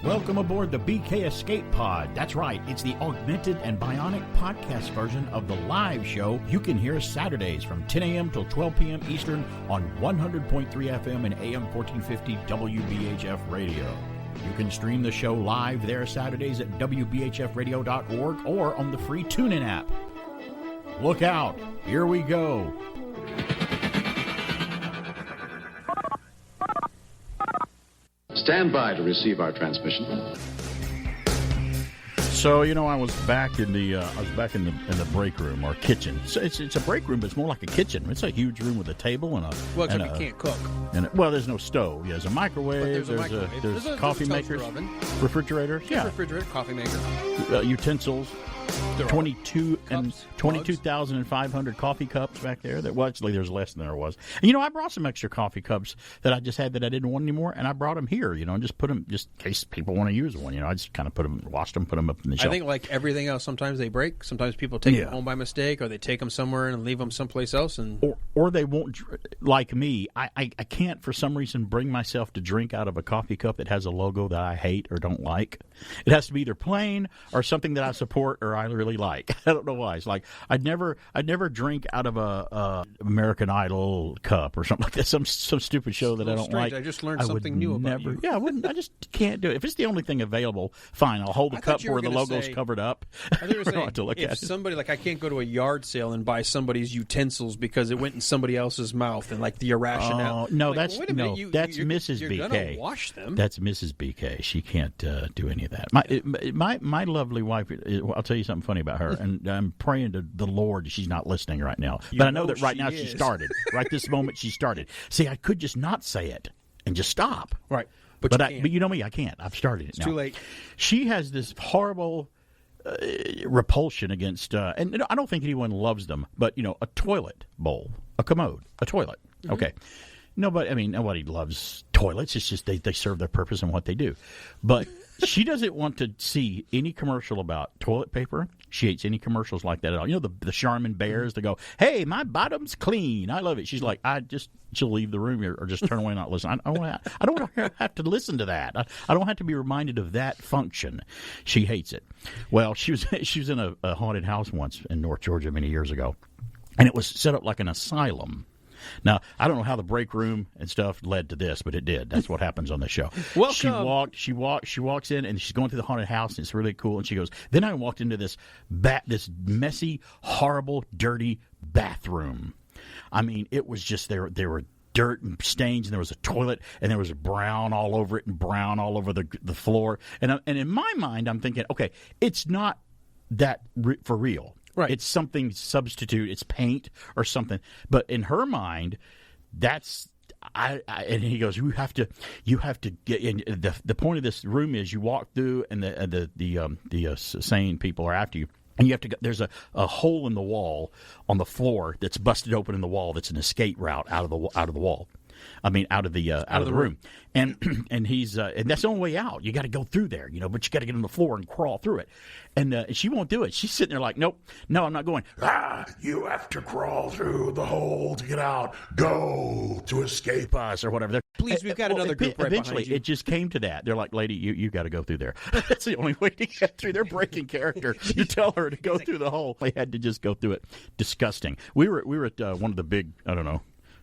Welcome aboard the BK Escape Pod. That's right, it's the augmented and bionic podcast version of the live show you can hear Saturdays from 10 a.m. till 12 p.m. Eastern on 100.3 FM and AM 1450 WBHF Radio. You can stream the show live there Saturdays at WBHFradio.org or on the free Tunein app. Look out, here we go. Stand by to receive our transmission. So, I was back in the break room or kitchen. So it's a break room, but it's more like a kitchen. It's a huge room with a table and a. Well, except you can't cook. There's no stove. Yeah, there's a microwave. There's coffee makers, refrigerators. Yeah, refrigerator, coffee maker, utensils. 22,500 coffee cups back there. Actually, there's less than there was. And, I brought some extra coffee cups that I just had that I didn't want anymore, and I brought them here, and just put them, just in case people want to use one. I just kind of washed them, put them up in the shelf. I think like everything else, sometimes they break. Sometimes people take them home by mistake, or they take them somewhere and leave them someplace else. Or they won't, like me, I can't for some reason bring myself to drink out of a coffee cup that has a logo that I hate or don't like. It has to be either plain or something that I support or I really like. I don't know why. It's like I'd never drink out of a American Idol cup or something like that. Some stupid show that I don't like. I just learned something new about you. Yeah, I just can't do it. If it's the only thing available, fine. I'll hold the cup where the logo's covered up. I thought you were saying if somebody I can't go to a yard sale and buy somebody's utensils because it went in somebody else's mouth and the irrationale. No, that's Mrs. BK. You're gonna wash them. That's Mrs. BK. She can't do any of that. My lovely wife. I'll tell you something funny about her, and I'm praying to the Lord she's not listening right now. But I know that right now she started. Right this moment she started. See, I could just not say it and just stop. Right. But you know me, I can't. I've started it now. It's too late. She has this horrible repulsion against, and I don't think anyone loves them, but, a toilet bowl, a commode, a toilet. Mm-hmm. Okay. Nobody loves toilets. It's just they serve their purpose and what they do. But she doesn't want to see any commercial about toilet paper. She hates any commercials like that at all. The Charmin bears, they go, hey, my bottom's clean. I love it. She's like, she'll leave the room or just turn away and not listen. I don't want to have to listen to that. I don't have to be reminded of that function. She hates it. Well, she was in a haunted house once in North Georgia many years ago, and it was set up like an asylum. Now, I don't know how the break room and stuff led to this, but it did. That's what happens on the show. Welcome. She walks in, and she's going through the haunted house, and it's really cool. And she goes, then I walked into this messy, horrible, dirty bathroom. It was just there were dirt and stains, and there was a toilet, and there was brown all over it and brown all over the floor. And in my mind, I'm thinking, okay, it's not that for real. Right. It's something substitute. It's paint or something. But in her mind, that's and he goes, you have to get in. The point of this room is you walk through, and the sane people are after you. And you have to go, there's a hole in the wall on the floor that's busted open in the wall. That's an escape route out of the wall. Out of the room. And he's and that's the only way out. You got to go through there, but you got to get on the floor and crawl through it. And she won't do it. She's sitting there like, nope, no, I'm not going. You have to crawl through the hole to get out. Go to escape us or whatever. Please, we've got another group right eventually, behind you. It just came to that. They're like, lady, you got to go through there. That's the only way to get through. They're breaking character to tell her to go through the hole. They had to just go through it. Disgusting. We were at one of the big, I don't know,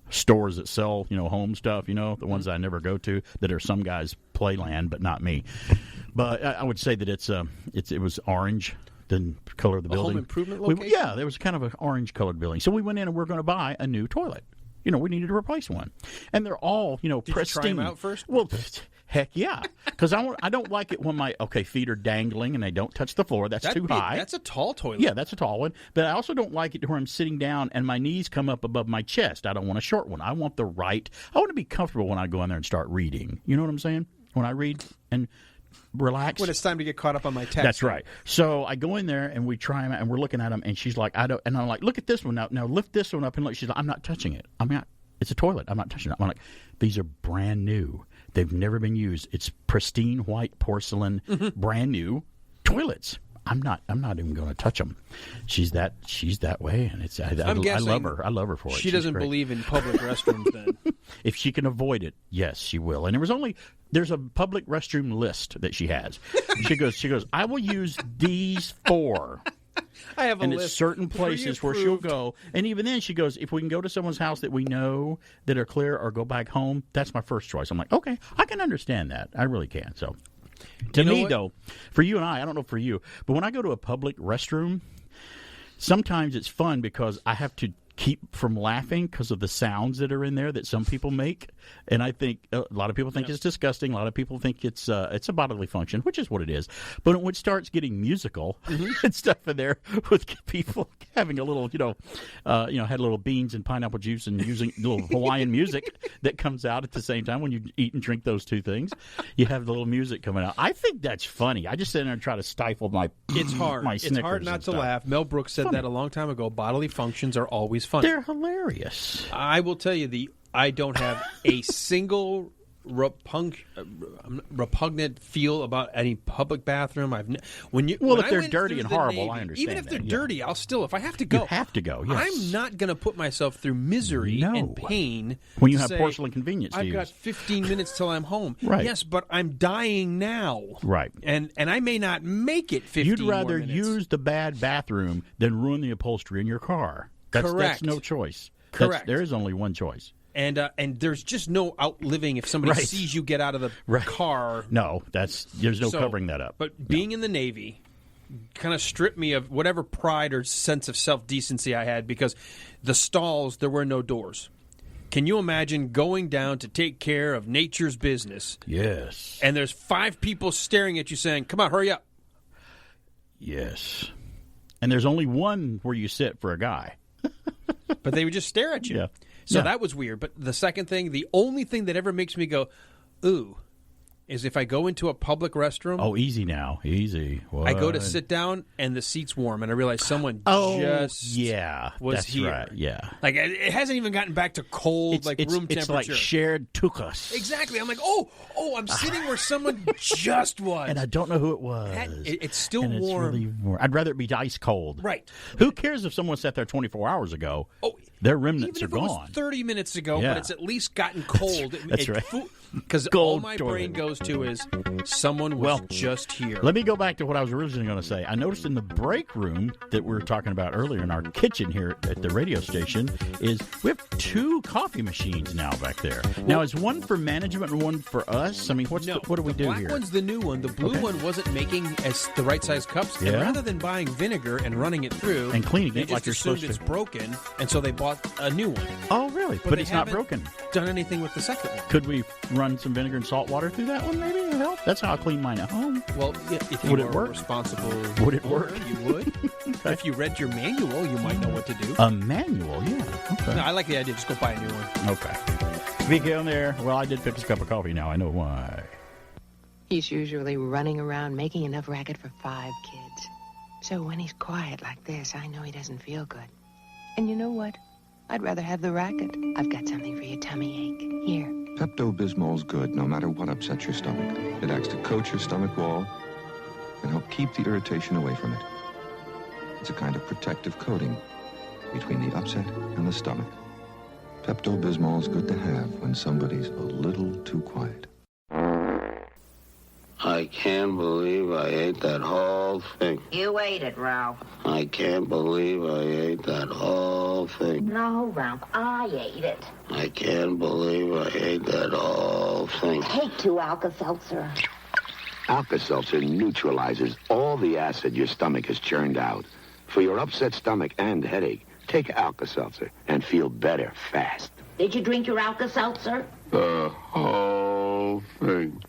stores that sell, home stuff, the ones I never go to, that are some guys' playland, but not me. But I would say that it was orange, the color of the building. Home improvement location? Yeah, there was kind of an orange-colored building. So we went in and we're going to buy a new toilet. We needed to replace one. And they're all, pristine. Did you try them out first? Well, heck yeah. Because I don't like it when my feet are dangling and they don't touch the floor. That's too high. That's a tall toilet. Yeah, that's a tall one. But I also don't like it where I'm sitting down and my knees come up above my chest. I don't want a short one. I want I want to be comfortable when I go in there and start reading. You know what I'm saying? When I read and relax. When it's time to get caught up on my text. That's right. So I go in there and we try them out and we're looking at them and she's like, and I'm like, look at this one now lift this one up and look. She's like, I'm not touching it. It's a toilet. I'm not touching it. I'm like, these are brand new. They've never been used. It's pristine white porcelain, brand new toilets. I'm not even going to touch them. She's that way, and I love her. I love her for it. She doesn't believe in public restrooms. Then, if she can avoid it, yes, she will. And there's a public restroom list that she has. She goes. I will use these 4. I have a and list. it's certain places where she'll go. And even then, she goes, if we can go to someone's house that we know that are clear or go back home, that's my first choice. I'm like, okay, I can understand that. I really can. So, to me, though, for you and I don't know for you, but when I go to a public restroom, sometimes it's fun because I have to keep from laughing because of the sounds that are in there that some people make. And I think a lot of people think it's disgusting. A lot of people think it's a bodily function, which is what it is. But when it starts getting musical and stuff in there with people having a little, had a little beans and pineapple juice and using a little Hawaiian music that comes out at the same time when you eat and drink those two things, you have the little music coming out. I think that's funny. I just sit there and try to stifle my It's hard. My It's hard not to laugh. Mel Brooks said that a long time ago. Bodily functions are always funny. They're hilarious. I will tell you, I don't have a single repugnant feel about any public bathroom. If they're dirty and horrible, Navy, I understand. Even if they're dirty, I'll still, if I have to go, you have to go. Yes. I'm not going to put myself through misery and pain when you have porcelain convenience. I've got 15 minutes till I'm home. Right. Yes, but I'm dying now. Right. And I may not make it 15 You'd rather more minutes. use the bad bathroom than ruin the upholstery in your car. Correct. That's no choice. Correct. There is only one choice. And there's just no outliving if somebody sees you get out of the car. No, there's no covering that up. But being in the Navy kind of stripped me of whatever pride or sense of self-decency I had because the stalls, there were no doors. Can you imagine going down to take care of nature's business? Yes. And there's 5 people staring at you saying, come on, hurry up. Yes. And there's only one where you sit for a guy. But they would just stare at you. Yeah. So that was weird. But the second thing, the only thing that ever makes me go, ooh, is if I go into a public restroom. Oh, easy now. Easy. What? I go to sit down and the seat's warm and I realize someone was that's here. Right. Yeah. Like it hasn't even gotten back to cold, room temperature. It's like shared tuchus. Exactly. I'm like, I'm sitting where someone just was. And I don't know who it was. It's still warm. It's really warm. I'd rather it be ice cold. Right. Who cares if someone sat there 24 hours ago? Their remnants even are if it gone. was 30 minutes ago, but it's at least gotten cold. That's right. Because all my brain goes to is someone was just here. Let me go back to what I was originally going to say. I noticed in the break room that we were talking about earlier in our kitchen here at the radio station is we have 2 coffee machines now back there. Now, is one for management and one for us? I mean, what do we do here? The black one's the new one. The blue one wasn't making as the right size cups. Yeah. And rather than buying vinegar and running it through and cleaning they it like you're just supposed assumed to, it's broken, and so they bought a new one. Oh, really? But it's not broken. Done anything with the second one? Could we run some vinegar and salt water through that one? Maybe to help. That's how I clean mine at home. Well, if you would were it work? Responsible, would it work? You would. Okay. If you read your manual, you might know what to do. A manual, yeah. Okay. No, I like the idea. Just go buy a new one. Okay. Speaking on there, well, I did fix a cup of coffee now. I know why. He's usually running around making enough racket for 5 kids. So when he's quiet like this, I know he doesn't feel good. And you know what? I'd rather have the racket. I've got something for your tummy ache. Here. Pepto-Bismol's good no matter what upsets your stomach. It acts to coat your stomach wall and help keep the irritation away from it. It's a kind of protective coating between the upset and the stomach. Pepto-Bismol's good to have when somebody's a little too quiet. I can't believe I ate that whole thing. You ate it, Ralph. I can't believe I ate that whole thing. No, Ralph, I ate it. I can't believe I ate that whole thing. Take 2 Alka-Seltzer. Alka-Seltzer neutralizes all the acid your stomach has churned out. For your upset stomach and headache, take Alka-Seltzer and feel better fast. Did you drink your Alka-Seltzer? The whole thing.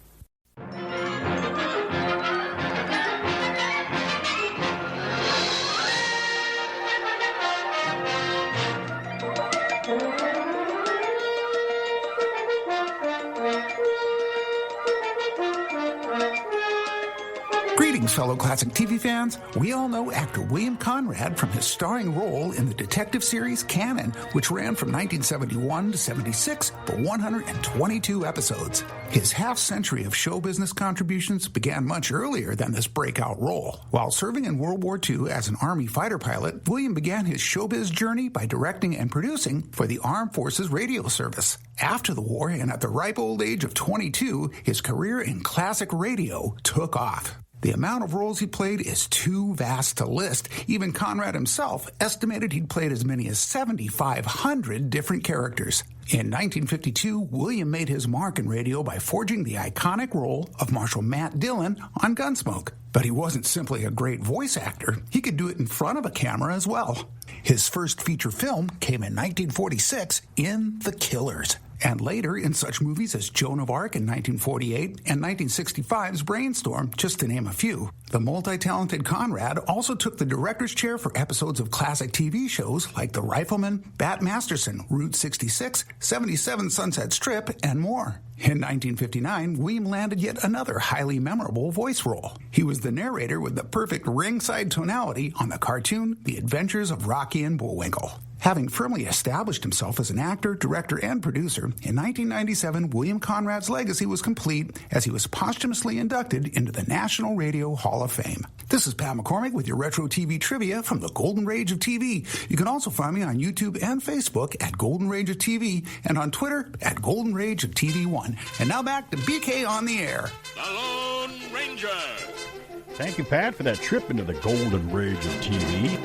Greetings, fellow classic TV fans. We all know actor William Conrad from his starring role in the detective series Canon, which ran from 1971 to 76 for 122 episodes. His half-century of show business contributions began much earlier than this breakout role. While serving in World War II as an Army fighter pilot, William began his showbiz journey by directing and producing for the Armed Forces Radio Service. After the war, and at the ripe old age of 22, his career in classic radio took off. The amount of roles he played is too vast to list. Even Conrad himself estimated he'd played as many as 7,500 different characters. In 1952, William made his mark in radio by forging the iconic role of Marshal Matt Dillon on Gunsmoke. But he wasn't simply a great voice actor. He could do it in front of a camera as well. His first feature film came in 1946 in The Killers, and later in such movies as Joan of Arc in 1948 and 1965's Brainstorm, just to name a few. The multi-talented Conrad also took the director's chair for episodes of classic TV shows like The Rifleman, Bat Masterson, Route 66, 77 Sunset Strip, and more. In 1959, William landed yet another highly memorable voice role. He was the narrator with the perfect ringside tonality on the cartoon The Adventures of Rocky and Bullwinkle. Having firmly established himself as an actor, director, and producer, in 1997, William Conrad's legacy was complete as he was posthumously inducted into the National Radio Hall of Fame. This is Pat McCormick with your retro TV trivia from the Golden Rage of TV. You can also find me on YouTube and Facebook at Golden Rage of TV and on Twitter at Golden Rage of TV1. And now back to BK on the air. The Lone Ranger. Thank you, Pat, for that trip into the Golden Rage of TV.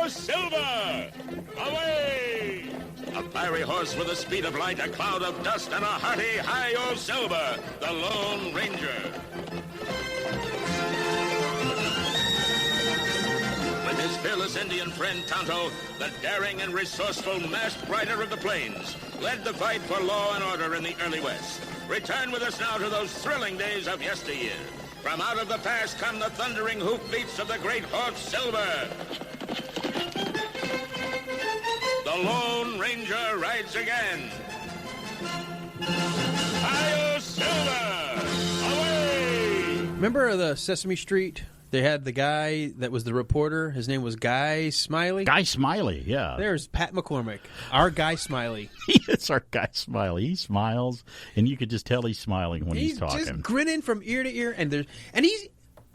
Silver! Away! A fiery horse with the speed of light, a cloud of dust, and a hearty Hi-Yo Silver, the Lone Ranger. With his fearless Indian friend Tonto, the daring and resourceful masked rider of the plains, led the fight for law and order in the early West. Return with us now to those thrilling days of yesteryear. From out of the past come the thundering hoofbeats of the great horse Silver. The Lone Ranger rides again. Hi-Yo Silver! Away! Remember the Sesame Street? They had the guy that was the reporter. His name was Guy Smiley. Guy Smiley, yeah. There's Pat McCormick, our Guy Smiley. It's our Guy Smiley. He smiles, and you could just tell he's smiling when he's talking. He's just grinning from ear to ear, and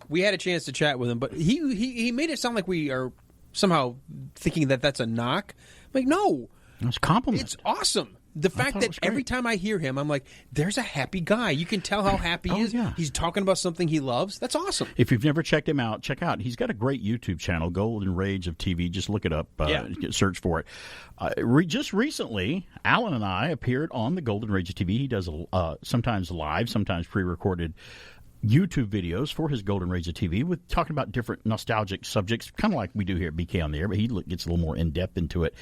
we had a chance to chat with him, but he made it sound like we are somehow thinking that that's a knock. I'm like, no. It's a compliment. It's awesome. The fact that every time I hear him, I'm like, there's a happy guy. You can tell how happy he is. Yeah. He's talking about something he loves. That's awesome. If you've never checked him out, check out. He's got a great YouTube channel, Golden Rage of TV. Just look it up. Search for it. Just recently, Alan and I appeared on the Golden Rage of TV. He does sometimes live, sometimes pre-recorded YouTube videos for his Golden Rage of TV with talking about different nostalgic subjects, kind of like we do here at BK on the Air, but he gets a little more in-depth into it.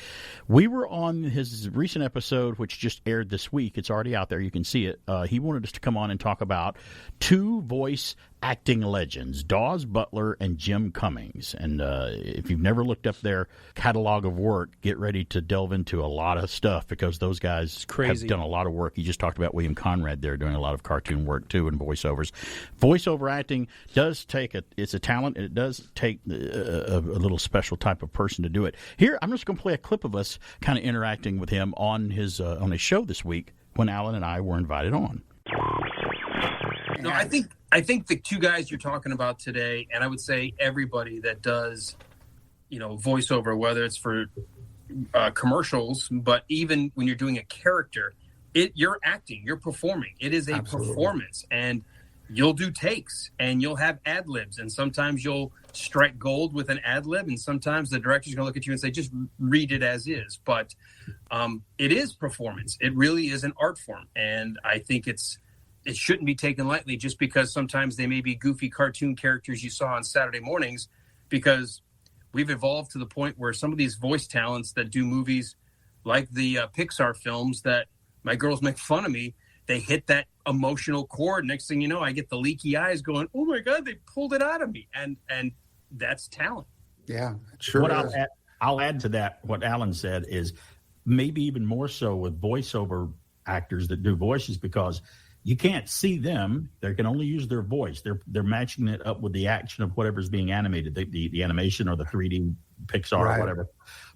We were on his recent episode, which just aired this week. It's already out there. You can see it. He wanted us to come on and talk about two voice acting legends, Dawes Butler and Jim Cummings. And if you've never looked up their catalog of work, get ready to delve into a lot of stuff because those guys have done a lot of work. You just talked about William Conrad there doing a lot of cartoon work, too, and voiceovers. Voiceover acting does take it's a talent, and it does take a little special type of person to do it. Here, I'm just going to play a clip of us kind of interacting with him on his show this week when Alan and I were invited on. No, I think the two guys you're talking about today, and I would say everybody that does, voiceover, whether it's for commercials, but even when you're doing a character, you're acting, you're performing. It is a performance, and you'll do takes, and you'll have ad libs, and sometimes you'll strike gold with an ad lib, and sometimes the director's going to look at you and say, just read it as is. But it is performance. It really is an art form, and I think it shouldn't be taken lightly just because sometimes they may be goofy cartoon characters you saw on Saturday mornings, because we've evolved to the point where some of these voice talents that do movies like the Pixar films that my girls make fun of me, they hit that emotional chord. Next thing you know, I get the leaky eyes going, oh my God, they pulled it out of me. And that's talent. Yeah, sure. I'll add to that, what Alan said is maybe even more so with voiceover actors that do voices because you can't see them. They can only use their voice. They're matching it up with the action of whatever's being animated, the animation or the 3D Pixar or whatever.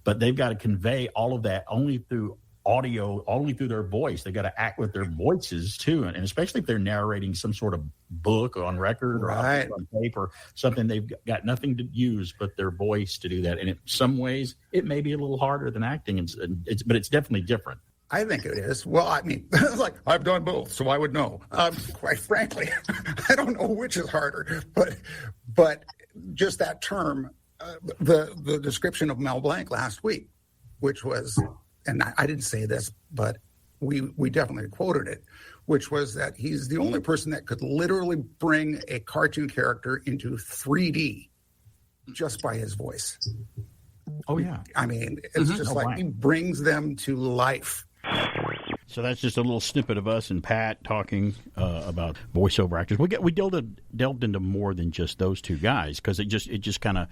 But they've got to convey all of that only through audio, only through their voice. They got to act with their voices too, and especially if they're narrating some sort of book on record or on tape or something. They've got nothing to use but their voice to do that. And in some ways, it may be a little harder than acting, but it's definitely different. I think it is. Well, I mean, like I've done both, so I would know. Quite frankly, I don't know which is harder, but just that term, the description of Mel Blanc last week, which was, and I didn't say this, but we definitely quoted it, which was that he's the only person that could literally bring a cartoon character into 3D just by his voice. Oh yeah, I mean, it's just like he brings them to life. So that's just a little snippet of us and Pat talking about voiceover actors. We delved into more than just those two guys because it just kind of,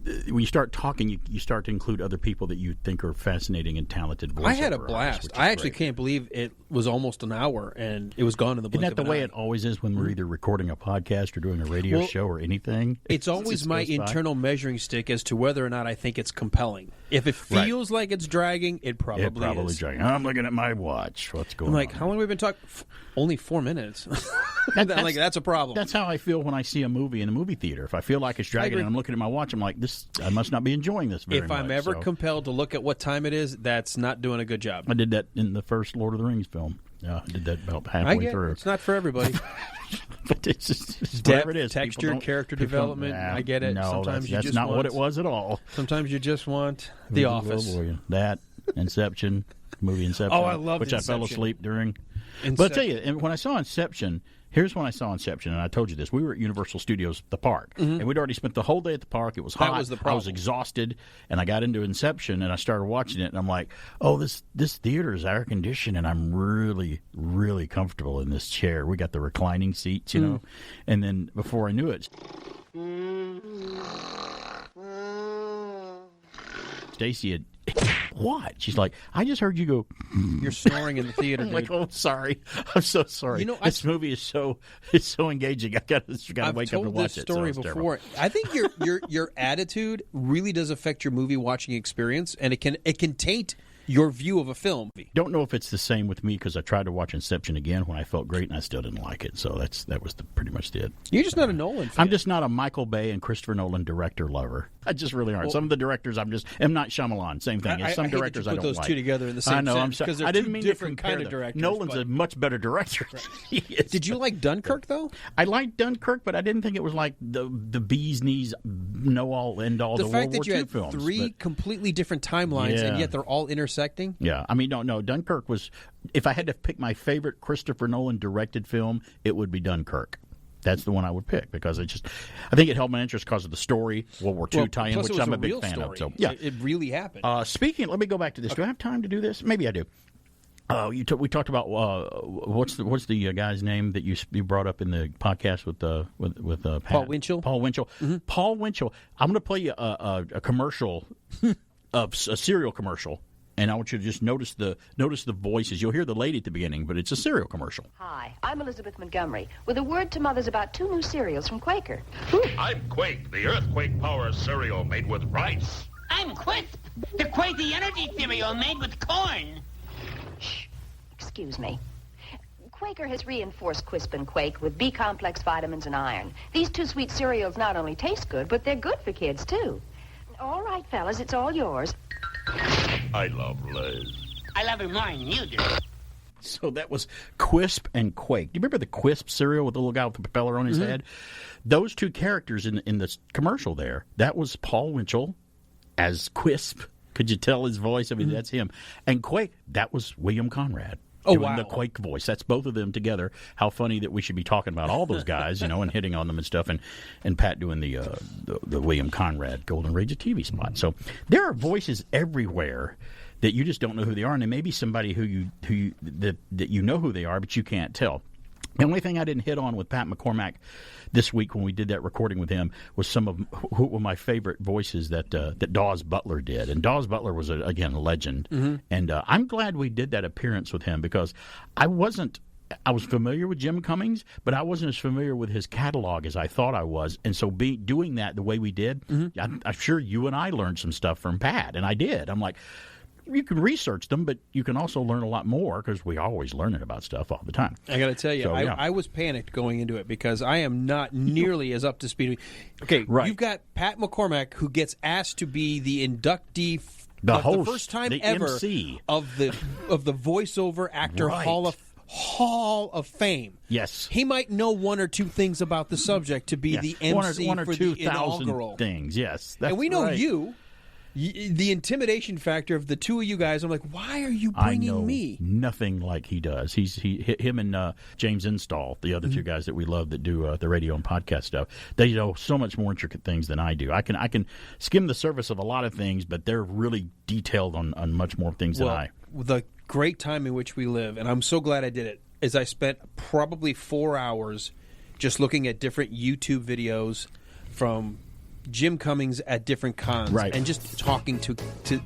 when you start talking, you start to include other people that you think are fascinating and talented voiceover I had a blast. artists, I actually can't believe it was almost an hour and it was gone in the blink Isn't that of the an way eye. it always is when we're either recording a podcast or doing a radio show or anything? It's always my internal measuring stick as to whether or not I think it's compelling. If it feels like it's dragging, it probably is. Dragging. I'm looking at my watch. What's going on? I'm like, how long have we been talking? Only 4 minutes. That's a problem. That's how I feel when I see a movie in a movie theater. If I feel like it's dragging and I'm looking at my watch, I'm like, I must not be enjoying this very much. If I'm ever compelled to look at what time it is, that's not doing a good job. I did that in the first Lord of the Rings film. Yeah, I did that about halfway through. It's not for everybody. But it's just depth, whatever it is. texture, character development. I get it. No, Sometimes that's not what it was at all. Sometimes you just want The Office. That, Inception, movie Inception. Oh, I love which Inception. I fell asleep during. Inception. But I'll tell you, and when I saw Inception, here's when I saw Inception, and I told you this. We were at Universal Studios, the park, and we'd already spent the whole day at the park. It was hot. That was the I problem. was exhausted, and I got into Inception, and I started watching it, and I'm like, oh, this theater is air conditioned, and I'm really, really comfortable in this chair. We got the reclining seats, you know, and then before I knew it, Stacy had what? She's like, I just heard you go. You're snoring in the theater. I'm like, oh, sorry. I'm so sorry. You know, this movie is so engaging. I got to wake up and watch it. I've told this story before. I think your attitude really does affect your movie watching experience, and it can taint your view of a film. Don't know if it's the same with me because I tried to watch Inception again when I felt great and I still didn't like it. So that was pretty much it. You're just not a Nolan fan. I'm just not a Michael Bay and Christopher Nolan director lover. I just really aren't. Well, some of the directors M. Night Shyamalan, same thing. Some directors I I don't don't put those like. two together in the same I know. sentence, I'm sorry. because they're I didn't two mean different to kind compare of them. directors. Nolan's a much better director. Did you like Dunkirk though? I liked Dunkirk, but I didn't think it was like the bee's knees, know all end all. The World fact War that you II had films, three completely different timelines and yet they're all intersecting. Yeah, I mean, no. Dunkirk was. If I had to pick my favorite Christopher Nolan directed film, it would be Dunkirk. That's the one I would pick because I think it held my interest because of the story, World War II tie-in, which I'm a big fan of. So yeah, it really happened. Let me go back to this. Do I have time to do this? Maybe I do. We talked about what's the guy's name that you brought up in the podcast with Pat? Paul Winchell. Paul Winchell. Mm-hmm. Paul Winchell. I'm going to play you a commercial, a cereal commercial. And I want you to just notice the voices. You'll hear the lady at the beginning, but it's a cereal commercial. Hi, I'm Elizabeth Montgomery with a word to mothers about 2 new cereals from Quaker. I'm Quake, the earthquake power cereal made with rice. I'm Quisp, the Quaky energy cereal made with corn. Shh, excuse me. Quaker has reinforced Quisp and Quake with B-complex vitamins and iron. These 2 sweet cereals not only taste good, but they're good for kids, too. All right, fellas, it's all yours. I love Liz. I love her more than you do. So that was Quisp and Quake. Do you remember the Quisp cereal with the little guy with the propeller on his head? Those 2 characters in the commercial there, that was Paul Winchell as Quisp. Could you tell his voice? I mean, that's him. And Quake, that was William Conrad. Doing the Quake voice. That's both of them together. How funny that we should be talking about all those guys, and hitting on them and stuff, and Pat doing the William Conrad Golden Age of TV spot. So there are voices everywhere that you just don't know who they are, and there may be somebody that you know who they are, but you can't tell. The only thing I didn't hit on with Pat McCormack this week when we did that recording with him was some of my favorite voices that Dawes Butler did. And Dawes Butler was, again, a legend. Mm-hmm. And I'm glad we did that appearance with him because I was familiar with Jim Cummings, but I wasn't as familiar with his catalog as I thought I was. And so doing that the way we did, I'm sure you and I learned some stuff from Pat, and I did. I'm like, you can research them, but you can also learn a lot more because we're always learning about stuff all the time. I got to tell you, So, I was panicked going into it because I am not nearly as up to speed. Okay, Right. You've got Pat McCormack who gets asked to be the inductee, The host, the first time the ever MC. of the voiceover actor Right. Hall of Fame. Yes. He might know one or two things about the subject to be the MC one or for two the thousand inaugural things. Yes, and we know right. the intimidation factor of the two of you guys. I'm like, why are you bringing I know me? Nothing like he does. Him and James Install, the other two guys that we love that do the radio and podcast stuff. They know so much more intricate things than I do. I can skim the surface of a lot of things, but they're really detailed on much more things than I. The great time in which we live, and I'm so glad I did it, is I spent probably 4 hours just looking at different YouTube videos from Jim Cummings at different cons, Right. and just talking to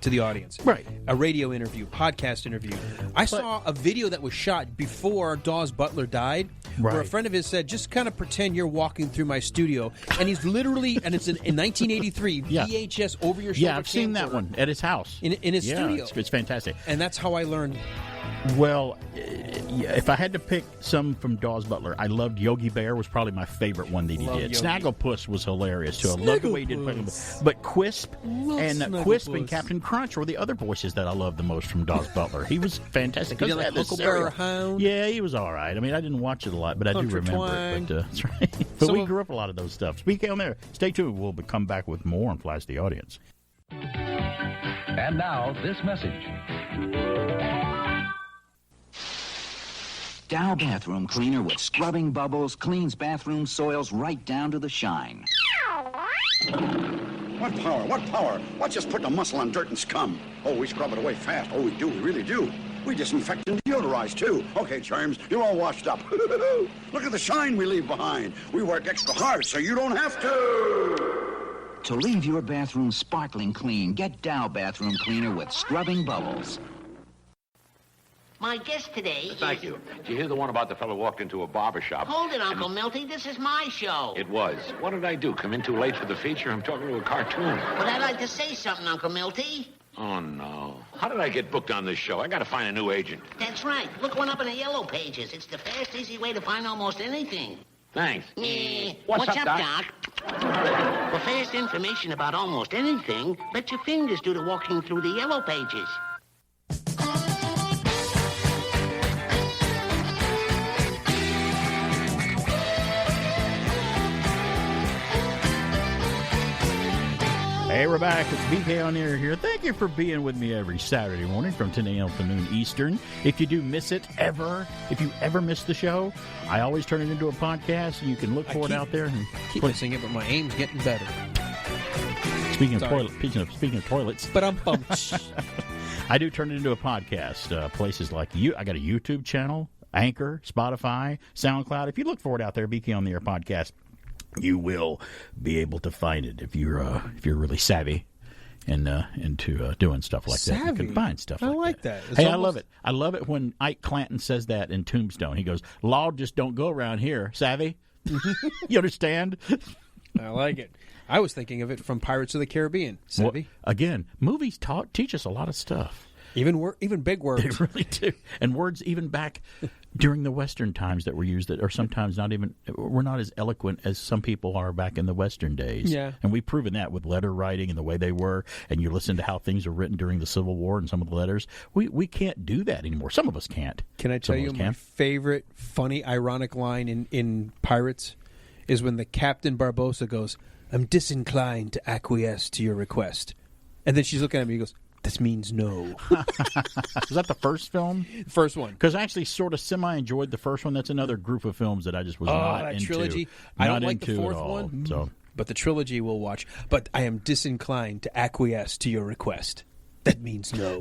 the audience. Right. A radio interview, podcast interview. I saw a video that was shot before Dawes Butler died, where a Right. friend of his said, just kind of pretend you're walking through my studio. And he's literally, and it's in 1983, Yeah. VHS over-your-shoulder Yeah, I've seen that camcorder one at his house. in his studio. It's fantastic. And that's how I learned. Well, if I had to pick some from Dawes Butler, I loved Yogi Bear was probably my favorite one that he Love did. Yogi. Snagglepuss was hilarious too. I loved the way he did. But Quisp and Captain Crunch were the other voices that I loved the most from Dawes Butler. He was fantastic. He did 'Cause like they had the Huckleberry cereal. Hound. Yeah, he was all right. I mean, I didn't watch it a lot, but I do remember Intertwined. it. But, that's right. But Some we of- grew up a lot of those stuff. Speak on there. Stay tuned. We'll come back with more and Flash the Audience. And now, this message. Dow bathroom cleaner with scrubbing bubbles cleans bathroom soils right down to the shine. What power? What power? What's just putting a muscle on dirt and scum? Oh, we scrub it away fast. Oh, we do. We really do. We disinfect and deodorize, too. Okay, Charms, you're all washed up. Look at the shine we leave behind. We work extra hard so you don't have to. To leave your bathroom sparkling clean, get Dow bathroom cleaner with scrubbing bubbles. My guest today Thank you. Did you hear the one about the fellow walked into a barber shop? Hold it, Uncle Milty. This is my show. It was. What did I do? Come in too late for the feature? I'm talking to a cartoon. But I'd like to say something, Uncle Milty. Oh, no. How did I get booked on this show? I got to find a new agent. That's right. Look one up in the yellow pages. It's the fast, easy way to find almost anything. Thanks. What's up, Doc? For fast information about almost anything, let your fingers do the walking through the yellow pages. Hey, we're back. It's BK on air here. Thank you for being with me every Saturday morning from 10 a.m. to noon Eastern. If you do miss it if you ever miss the show, I always turn it into a podcast, and you can look for it out there. And Keep missing it, but my aim's getting better. Speaking of Sorry. toilets, But I'm I do turn it into a podcast. Places like I got a YouTube channel, Anchor, Spotify, SoundCloud. If you look for it out there, BK on the Air podcast, you will be able to find it if you're really savvy and into doing stuff like that. You can find stuff. I like like that. It's Hey, I almost- love it. I love it when Ike Clanton says that in Tombstone. He goes, "Law just don't go around here, savvy." You understand? I like it. I was thinking of it from Pirates of the Caribbean. Savvy. Well, again, movies teach us a lot of stuff. Even big words. They really do. And words even back during the Western times that were used that are sometimes we're not as eloquent as some people are back in the Western days. Yeah. And we've proven that with letter writing and the way they were. And you listen to how things are written during the Civil War and some of the letters. We can't do that anymore. Some of us can't. Can I tell Some you of us my can. favorite, funny, ironic line in Pirates is when the Captain Barbossa goes, "I'm disinclined to acquiesce to your request." And then she's looking at me and goes, "This means no." Was that the first film? First one. Because I actually sort of semi-enjoyed the first one. That's another group of films that I just was not that into. trilogy. I don't Not like the into fourth at all. one. So. But the trilogy we'll watch. But I am disinclined to acquiesce to your request. That means no.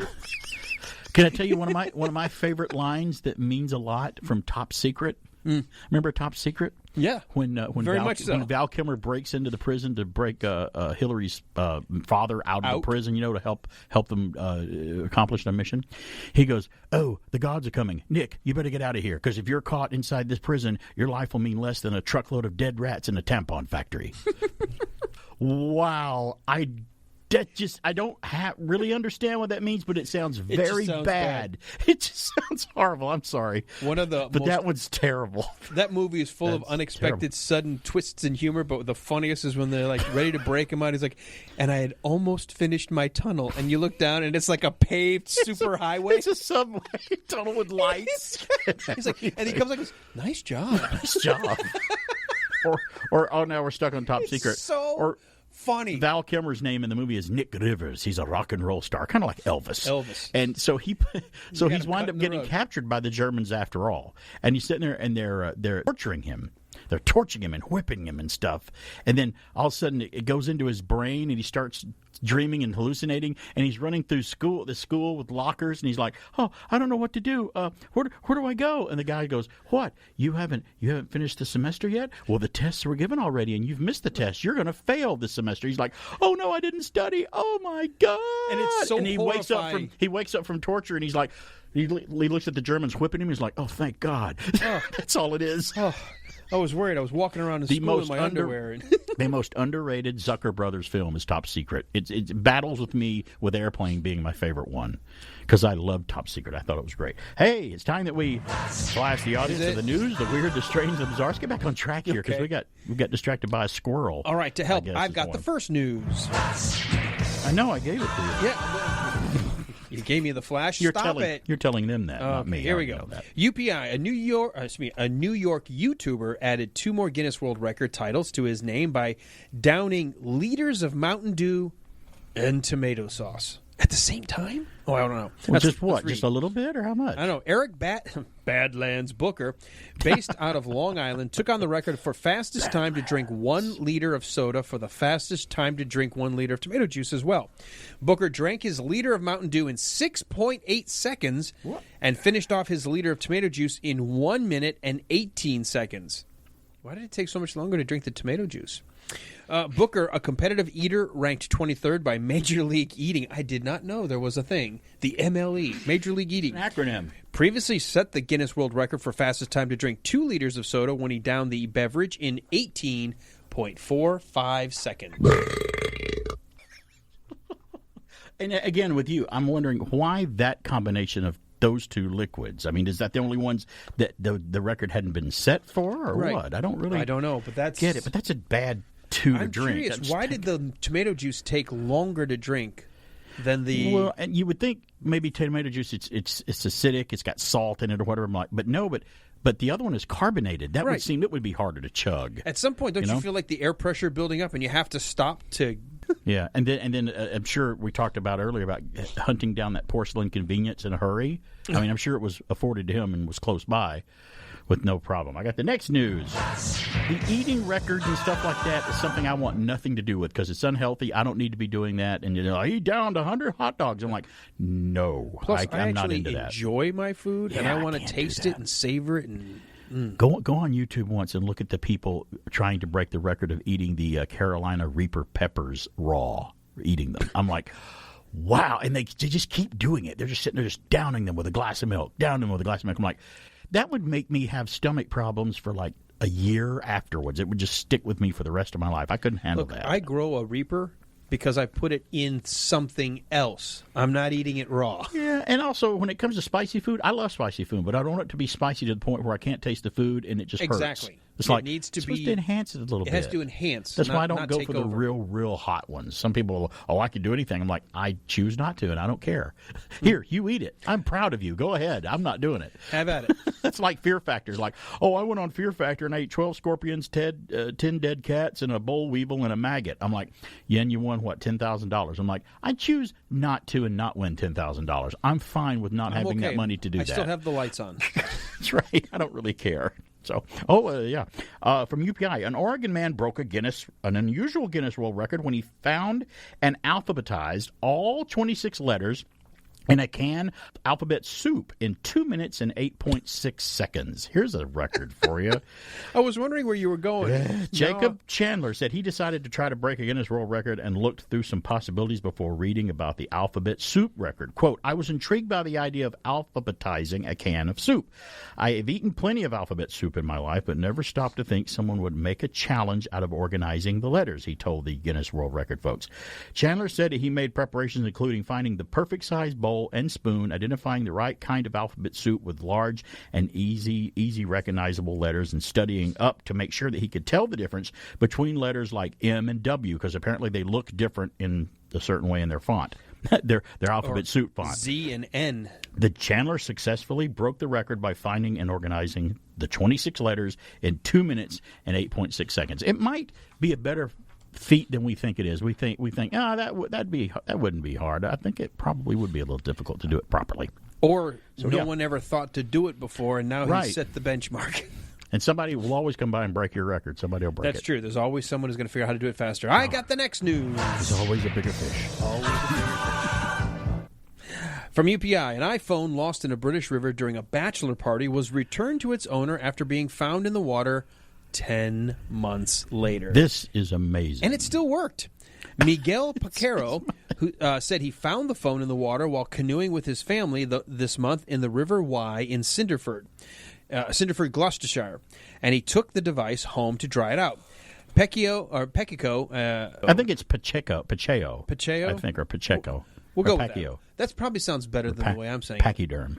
Can I tell you one of my favorite lines that means a lot from Top Secret? Remember Top Secret? Yeah, when very much so. When Val Kilmer breaks into the prison to break Hillary's father out of the prison, to help them accomplish their mission, he goes, "Oh, the gods are coming, Nick. You better get out of here, because if you're caught inside this prison, your life will mean less than a truckload of dead rats in a tampon factory." Wow, I don't really understand what that means, but it sounds very bad. It just sounds horrible. I'm sorry. That one's terrible. That movie is full of unexpected, sudden twists in humor, but the funniest is when they're like ready to break him out. He's like, "And I had almost finished my tunnel," and you look down and it's like a paved superhighway. It's a subway tunnel with lights. He's like, and he comes like, "Nice job, nice job." or now we're stuck on Top Secret. So funny. Val Kilmer's name in the movie is Nick Rivers. He's a rock and roll star, kind of like Elvis. And so he's wound up getting captured by the Germans after all. And he's sitting there, and they're torturing him. They're torching him and whipping him and stuff. And then all of a sudden it goes into his brain, and he starts dreaming and hallucinating. And he's running through the school with lockers, and he's like, "Oh, I don't know what to do. Where do I go?" And the guy goes, "What? You haven't finished the semester yet? Well, the tests were given already, and you've missed the test. You're going to fail this semester." He's like, "Oh no, I didn't study. Oh my God!" And it's so horrifying. He wakes up from torture, and he's like, he looks at the Germans whipping him. He's like, "Oh, thank God." That's all it is. I was worried. I was walking around in school in my underwear. The most underrated Zucker Brothers film is Top Secret. It battles with me with Airplane being my favorite one, because I love Top Secret. I thought it was great. Hey, it's time that we blast the audience of the news, the weird, the strange, the bizarre. Let's get back on track here, because we got distracted by a squirrel. All right, to help, I've got the first news. I know, I gave it to you. Yeah. You gave me the flash. You're Stop it. You're telling them that, not me. Here we go. UPI, a New York YouTuber, added 2 more Guinness World Record titles to his name by downing liters of Mountain Dew and tomato sauce at the same time. Oh, I don't know. Well, just what? Just a little bit, or how much? I don't know. Eric Badlands Booker, based out of Long Island, took on the record for fastest time to drink 1 liter of soda, for the fastest time to drink 1 liter of tomato juice as well. Booker drank his liter of Mountain Dew in 6.8 seconds and finished off his liter of tomato juice in 1 minute and 18 seconds. Why did it take so much longer to drink the tomato juice? Booker, a competitive eater, ranked 23rd by Major League Eating. I did not know there was a thing. The MLE, Major League Eating. An acronym. Previously set the Guinness World Record for fastest time to drink 2 liters of soda when he downed the beverage in 18.45 seconds. And again, with you, I'm wondering why that combination of those 2 liquids. I mean, is that the only ones that the record hadn't been set for, or what? I don't know, but that's get it. But that's a bad 2 to drink. I'm curious, why did the tomato juice take longer to drink than the? Well, and you would think maybe tomato juice it's acidic, it's got salt in it or whatever. But no, but the other one is carbonated. That would seem it would be harder to chug. At some point, don't you feel like the air pressure building up and you have to stop to? Yeah, and then I'm sure we talked about earlier about hunting down that porcelain convenience in a hurry. I mean, I'm sure it was afforded to him and was close by with no problem. I got the next news. The eating records and stuff like that is something I want nothing to do with, because it's unhealthy. I don't need to be doing that. And I eat down to 100 hot dogs. I'm like, no, Plus, I'm not into that. I enjoy my food, and I want to taste it and savor it. And Go on YouTube once and look at the people trying to break the record of eating the Carolina Reaper peppers raw, eating them. I'm like, wow. And they just keep doing it. They're just sitting there just downing them with a glass of milk, I'm like, that would make me have stomach problems for like a year afterwards. It would just stick with me for the rest of my life. I couldn't handle that. I grow a Reaper because I put it in something else. I'm not eating it raw. Yeah, and also when it comes to spicy food, I love spicy food, but I don't want it to be spicy to the point where I can't taste the food and it just hurts. Exactly. It's it like needs to supposed to enhance it a little bit. It has to enhance. That's why I don't go for the real hot ones. Some people, I could do anything. I'm like, I choose not to, and I don't care. Here, you eat it. I'm proud of you. Go ahead. I'm not doing it. Have at it. That's like Fear Factor. Like, I went on Fear Factor and I ate 12 scorpions, 10 dead cats, and a boll weevil and a maggot. I'm like, you won what, $10,000? I'm like, I choose not to and not win $10,000. I'm fine with not having that money to do that. I still have the lights on. That's right. I don't really care. So, from UPI, an Oregon man broke an unusual Guinness World Record when he found and alphabetized all 26 letters And a can alphabet soup in 2 minutes and 8.6 seconds. Here's a record for you. I was wondering where you were going. Jacob Chandler said he decided to try to break a Guinness World Record and looked through some possibilities before reading about the alphabet soup record. Quote, I was intrigued by the idea of alphabetizing a can of soup. I have eaten plenty of alphabet soup in my life, but never stopped to think someone would make a challenge out of organizing the letters, he told the Guinness World Record folks. Chandler said he made preparations including finding the perfect size bowl and spoon, identifying the right kind of alphabet soup with large and easy recognizable letters, and studying up to make sure that he could tell the difference between letters like M and W, because apparently they look different in a certain way in their font, their alphabet soup font. Z and N. The Chandler successfully broke the record by finding and organizing the 26 letters in 2 minutes and 8.6 seconds. It might be a better feat than we think it is. We think that wouldn't be hard. I think it probably would be a little difficult to do it properly. Or no one ever thought to do it before, and now he set the benchmark. And somebody will always come by and break your record. Somebody will break it. That's true. There's always someone who's going to figure out how to do it faster. I got the next news. There's always a bigger fish. Always a bigger fish. From UPI, an iPhone lost in a British river during a bachelor party was returned to its owner after being found in the water 10 months later. This is amazing. And it still worked. Miguel Paquero who said he found the phone in the water while canoeing with his family this month in the River Wye in Cinderford, Gloucestershire, and he took the device home to dry it out. Pekico. I think it's Pacheco. Pacheco? I think, or Pacheco. We'll go with that. That probably sounds better than the way I'm saying it. Pachyderm.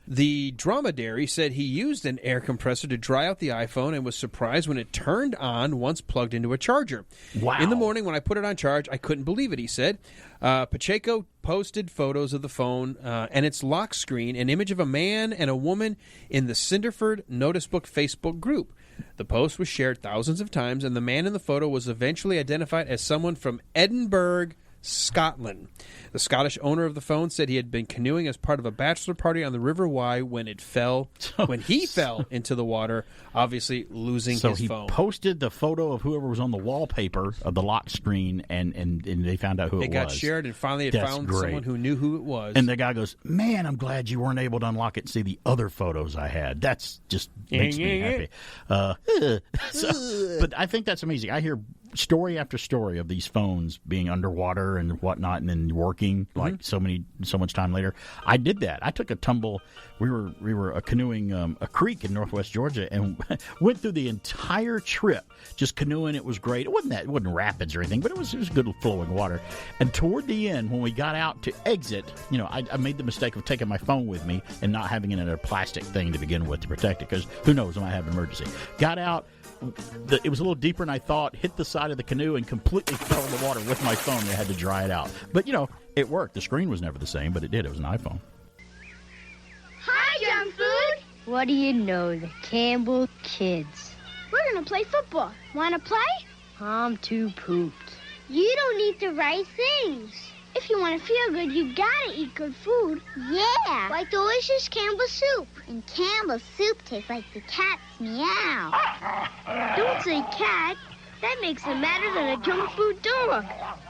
The dromedary said he used an air compressor to dry out the iPhone and was surprised when it turned on once plugged into a charger. Wow. In the morning when I put it on charge, I couldn't believe it, he said. Pacheco posted photos of the phone and its lock screen, an image of a man and a woman in the Cinderford Noticebook Facebook group. The post was shared thousands of times, and the man in the photo was eventually identified as someone from Edinburgh, Scotland. The Scottish owner of the phone said he had been canoeing as part of a bachelor party on the River Wye when he fell into the water, obviously losing his phone. So he posted the photo of whoever was on the wallpaper of the lock screen, and they found out who it was. It got shared, and finally it found someone who knew who it was. And the guy goes, man, I'm glad you weren't able to unlock it and see the other photos I had. That's just makes me happy. But I think that's amazing. I hear story after story of these phones being underwater and whatnot, and then working like so much time later. I did that. I took a tumble. We were canoeing a creek in northwest Georgia and went through the entire trip just canoeing. It was great. It wasn't rapids or anything, but it was good flowing water. And toward the end, when we got out to exit, I made the mistake of taking my phone with me and not having it in a plastic thing to begin with to protect it, because who knows, I might have an emergency. Got out. It was a little deeper than I thought, hit the side of the canoe and completely fell in the water with my phone. They had to dry it out. But, it worked. The screen was never the same, but it did. It was an iPhone. Hi, junk food. What do you know, the Campbell kids? We're going to play football. Want to play? I'm too pooped. You don't need the right things. If you want to feel good, you gotta eat good food. Yeah, like delicious Campbell soup. And Campbell soup tastes like the cat's meow. Don't say cat. That makes it madder than a junk food dog.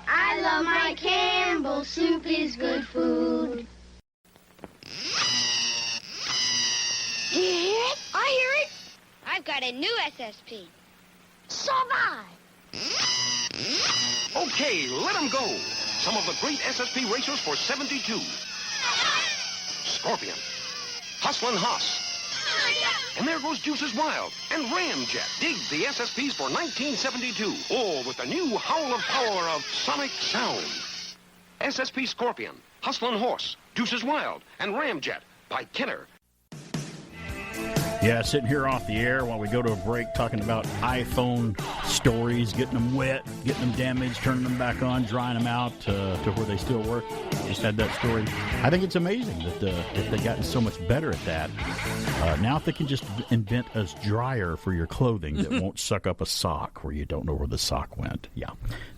I love my Campbell soup is good food. You hear it? I hear it. I've got a new SSP. Survive. Okay, let them go. Some of the great SSP racers for 72. Scorpion. Hustlin' Hoss. And there goes Juices Wild. And Ramjet. Dig the SSPs for 1972. All with the new howl of power of sonic sound. SSP Scorpion, Hustlin' Horse, Juices Wild, and Ramjet by Kenner. Yeah, sitting here off the air while we go to a break talking about iPhone stories, getting them wet, getting them damaged, turning them back on, drying them out to where they still work. Just had that story. I think it's amazing that they've gotten so much better at that. Now if they can just invent a dryer for your clothing that won't suck up a sock where you don't know where the sock went. Yeah,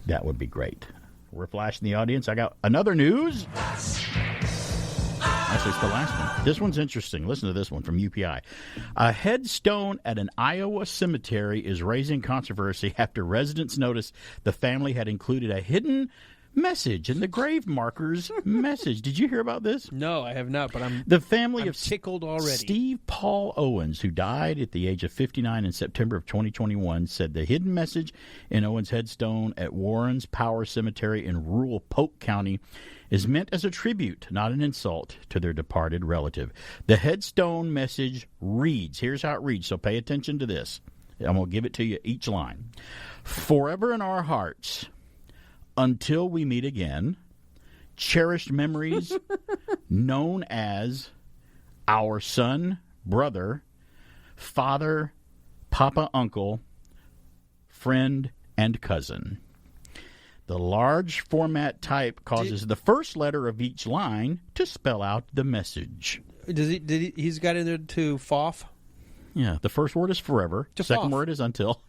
that would be great. We're flashing the audience. I got another news. Actually, it's the last one. This one's interesting. Listen to this one from UPI. A headstone at an Iowa cemetery is raising controversy after residents noticed the family had included a hidden message and the grave marker's message. Did you hear about this? No, I have not, but I'm tickled already. Steve Paul Owens, who died at the age of 59 in September of 2021, said the hidden message in Owens' headstone at Warren's Power Cemetery in rural Polk County is meant as a tribute, not an insult, to their departed relative. The headstone message reads, here's how it reads, so pay attention to this. I'm going to give it to you each line. Forever in our hearts, until we meet again, cherished memories known as our son, brother, father, papa, uncle, friend, and cousin. The large format type causes the first letter of each line to spell out the message. He's got in there to FOF? Yeah, the first word is forever. Second word is until.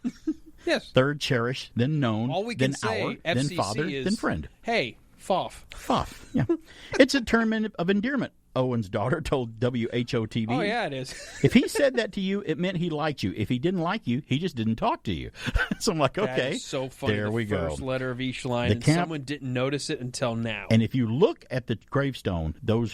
Yes. Third, cherish, then known, all we can then say, our, FCC then father, is, then friend. Hey, FOF. FOF, yeah. It's a term of endearment, Owen's daughter told WHO-TV. Oh, yeah, it is. If he said that to you, it meant he liked you. If he didn't like you, he just didn't talk to you. So I'm like, okay. That is so funny. There we go. First letter of each line, and someone didn't notice it until now. And if you look at the gravestone, those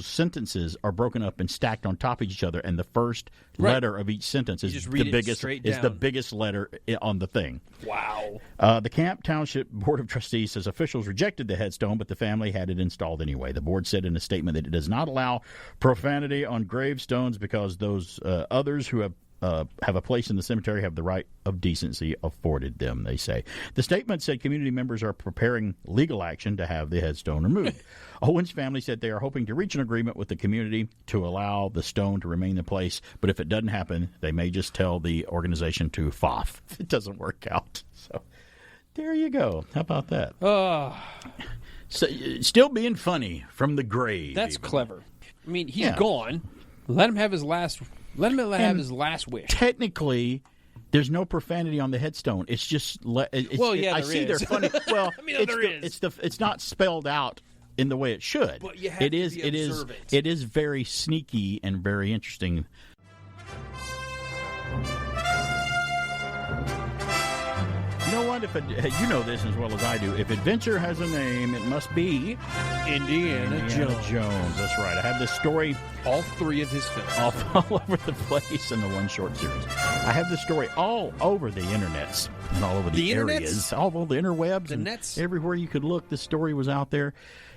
sentences are broken up and stacked on top of each other, and the first letter of each sentence is the biggest letter on the thing. Wow. The Camp Township Board of Trustees says officials rejected the headstone, but the family had it installed anyway. The board said in a statement that it does not allow profanity on gravestones because those others who have a place in the cemetery have the right of decency afforded them, they say. The statement said community members are preparing legal action to have the headstone removed. Owen's family said they are hoping to reach an agreement with the community to allow the stone to remain in place, but if it doesn't happen, they may just tell the organization to FOF if it doesn't work out. So there you go. How about that? So, still being funny from the grave. That's even. Clever. I mean, he's gone. Let him have his last. Let him have his last wish. Technically, there's no profanity on the headstone. It's just. I see they're funny. Well, I mean, there is. It's not spelled out in the way it should. But you have to be observant. It is very sneaky and very interesting. You know what? You know this as well as I do. If adventure has a name, it must be Indiana Jones. That's right. I have this story. All three of his films. All over the place in the one short series. I have this story all over the internets and all over the areas. All over the interwebs and nets. Everywhere you could look, this story was out there.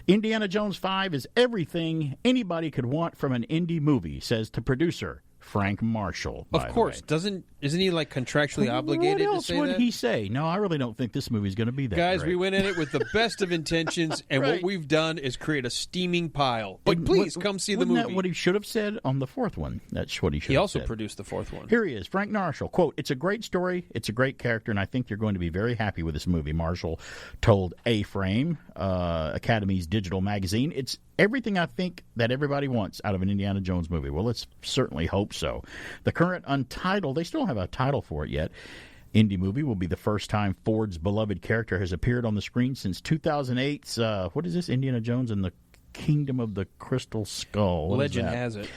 Indiana Jones 5 is everything anybody could want from an indie movie, says the producer, Frank Marshall. Of course. Isn't he like contractually obligated to say that? What else would he say? No, I really don't think this movie's going to be that Guys, great. we went in it with the best of intentions, and what we've done is create a steaming pile. But please, come see the movie. Wasn't that what he should have said on the fourth one? That's what he should have said. He also produced the fourth one. Here he is, Frank Marshall. Quote, "It's a great story, it's a great character, and I think you're going to be very happy with this movie," Marshall told A-Frame, Academy's digital magazine. "It's everything I think that everybody wants out of an Indiana Jones movie." Well, let's certainly hope so. The current untitled, they still don't have a title for it yet, indie movie will be the first time Ford's beloved character has appeared on the screen since 2008's, what is this, Indiana Jones and the Kingdom of the Crystal Skull. What Legend has it.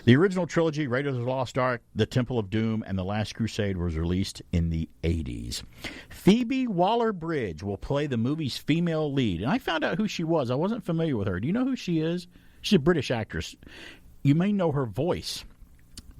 The original trilogy, Raiders of the Lost Ark, The Temple of Doom, and The Last Crusade was released in the 80s. Phoebe Waller-Bridge will play the movie's female lead. And I found out who she was. I wasn't familiar with her. Do you know who she is? She's a British actress. You may know her voice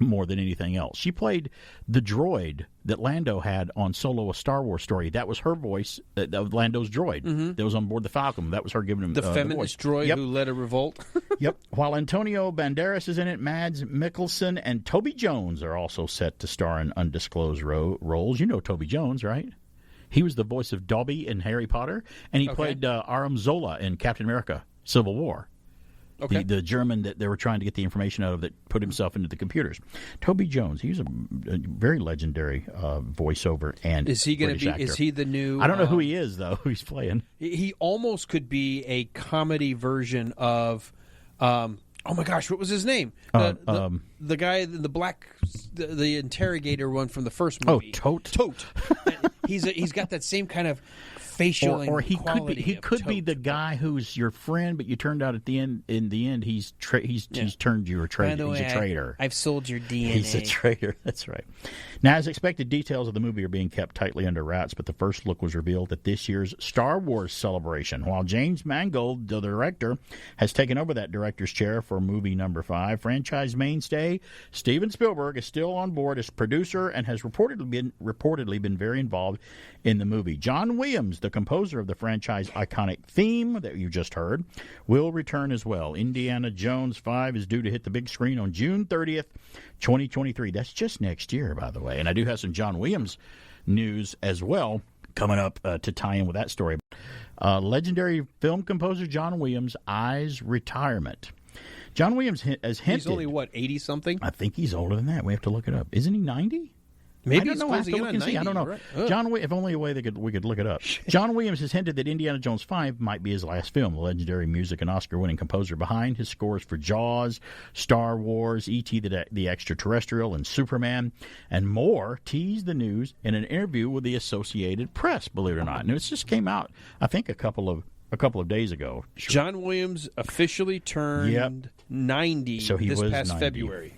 more than anything else. She played the droid that Lando had on Solo: A Star Wars Story. That was her voice, of Lando's droid that was on board the Falcon. That was her giving him the feminist droid who led a revolt. Yep. While Antonio Banderas is in it, Mads Mikkelsen and Toby Jones are also set to star in undisclosed roles. You know Toby Jones, right? He was the voice of Dobby in Harry Potter, and he played Aram Zola in Captain America: Civil War. Okay. The German that they were trying to get the information out of that put himself into the computers. Toby Jones, he's a very legendary voiceover and is he going to be? actor. Is he the new? I don't know who he is though. Who he's playing? He almost could be a comedy version of. Oh my gosh, what was his name? The guy, the black, the interrogator one from the first movie. Oh, Tote. He's got that same kind of facial or he quality could be the guy who's your friend, but you turned out at the end. In the end, he's turned you a traitor. By the way, he's a traitor. I've sold your DNA. He's a traitor. That's right. Now, as expected, details of the movie are being kept tightly under wraps, but the first look was revealed at this year's Star Wars celebration. While James Mangold, the director, has taken over that director's chair for movie number 5, franchise mainstay Steven Spielberg is still on board as producer and has reportedly been very involved in the movie. John Williams, the composer of the franchise iconic theme that you just heard, will return as well. Indiana Jones 5 is due to hit the big screen on June 30th, 2023. That's just next year, by the way. And I do have some John Williams news as well coming up to tie in with that story. Legendary film composer John Williams eyes retirement. John Williams has hinted. He's only, 80-something? I think he's older than that. We have to look it up. Isn't he 90? Maybe I don't know. I have to look and see. I don't know. Right. John, if only a way we could look it up. John Williams has hinted that Indiana Jones 5 might be his last film. The legendary music and Oscar-winning composer behind his scores for Jaws, Star Wars, E.T. the Extraterrestrial, and Superman, and more, teased the news in an interview with the Associated Press. Believe it or not, and it just came out, I think, a couple of days ago. Sure. John Williams officially turned 90 so he this was past 90. February.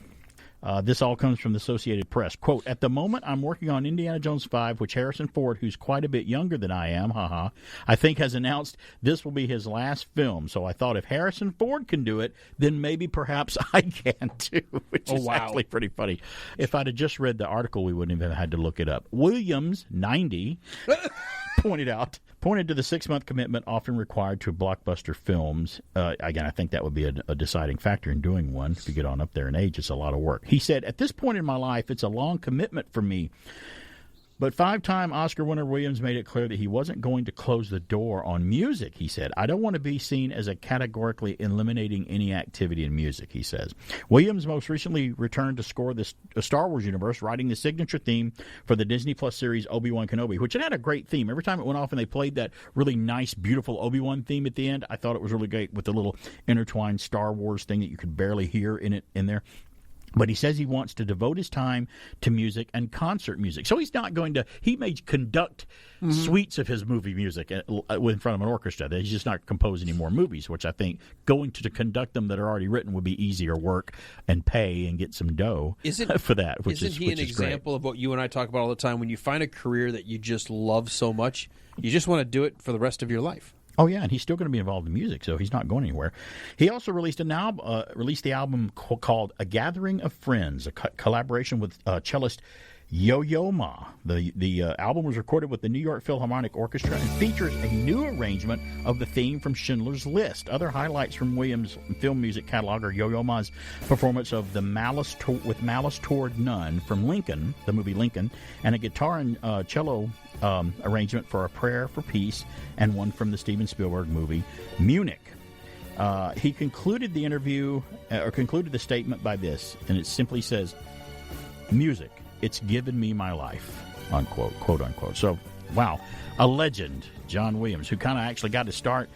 This all comes from the Associated Press. Quote, at the moment, I'm working on Indiana Jones 5, which Harrison Ford, who's quite a bit younger than I am, I think has announced this will be his last film. So I thought if Harrison Ford can do it, then maybe perhaps I can too, which is actually pretty funny. If I'd have just read the article, we wouldn't have had to look it up. Williams, 90, pointed to the 6-month commitment often required to blockbuster films. Again, I think that would be a deciding factor in doing one. If you get on up there in age, it's a lot of work. He said, at this point in my life, it's a long commitment for me. But 5-time Oscar winner Williams made it clear that he wasn't going to close the door on music, he said. I don't want to be seen as a categorically eliminating any activity in music, he says. Williams most recently returned to score the Star Wars universe, writing the signature theme for the Disney Plus series Obi-Wan Kenobi, which it had a great theme. Every time it went off and they played that really nice, beautiful Obi-Wan theme at the end, I thought it was really great with the little intertwined Star Wars thing that you could barely hear in there. But he says he wants to devote his time to music and concert music. So he's not going to – he may conduct suites of his movie music in front of an orchestra. He's just not compose any more movies, which I think going to conduct them that are already written would be easier work and pay and get some dough for that, which isn't he an example of what you and I talk about all the time? When you find a career that you just love so much, you just want to do it for the rest of your life. Oh, yeah, and he's still going to be involved in music, so he's not going anywhere. He also released the album called A Gathering of Friends, a collaboration with cellist Yo-Yo Ma. The album was recorded with the New York Philharmonic Orchestra and features a new arrangement of the theme from Schindler's List. Other highlights from Williams' film music catalog are Yo-Yo Ma's performance of Malice Toward None from Lincoln, the movie Lincoln, and a guitar and cello arrangement for A Prayer for Peace, and one from the Steven Spielberg movie Munich. He concluded the statement by this, and it simply says, music, it's given me my life, unquote, quote unquote. So, wow, a legend, John Williams, who kind of actually got to start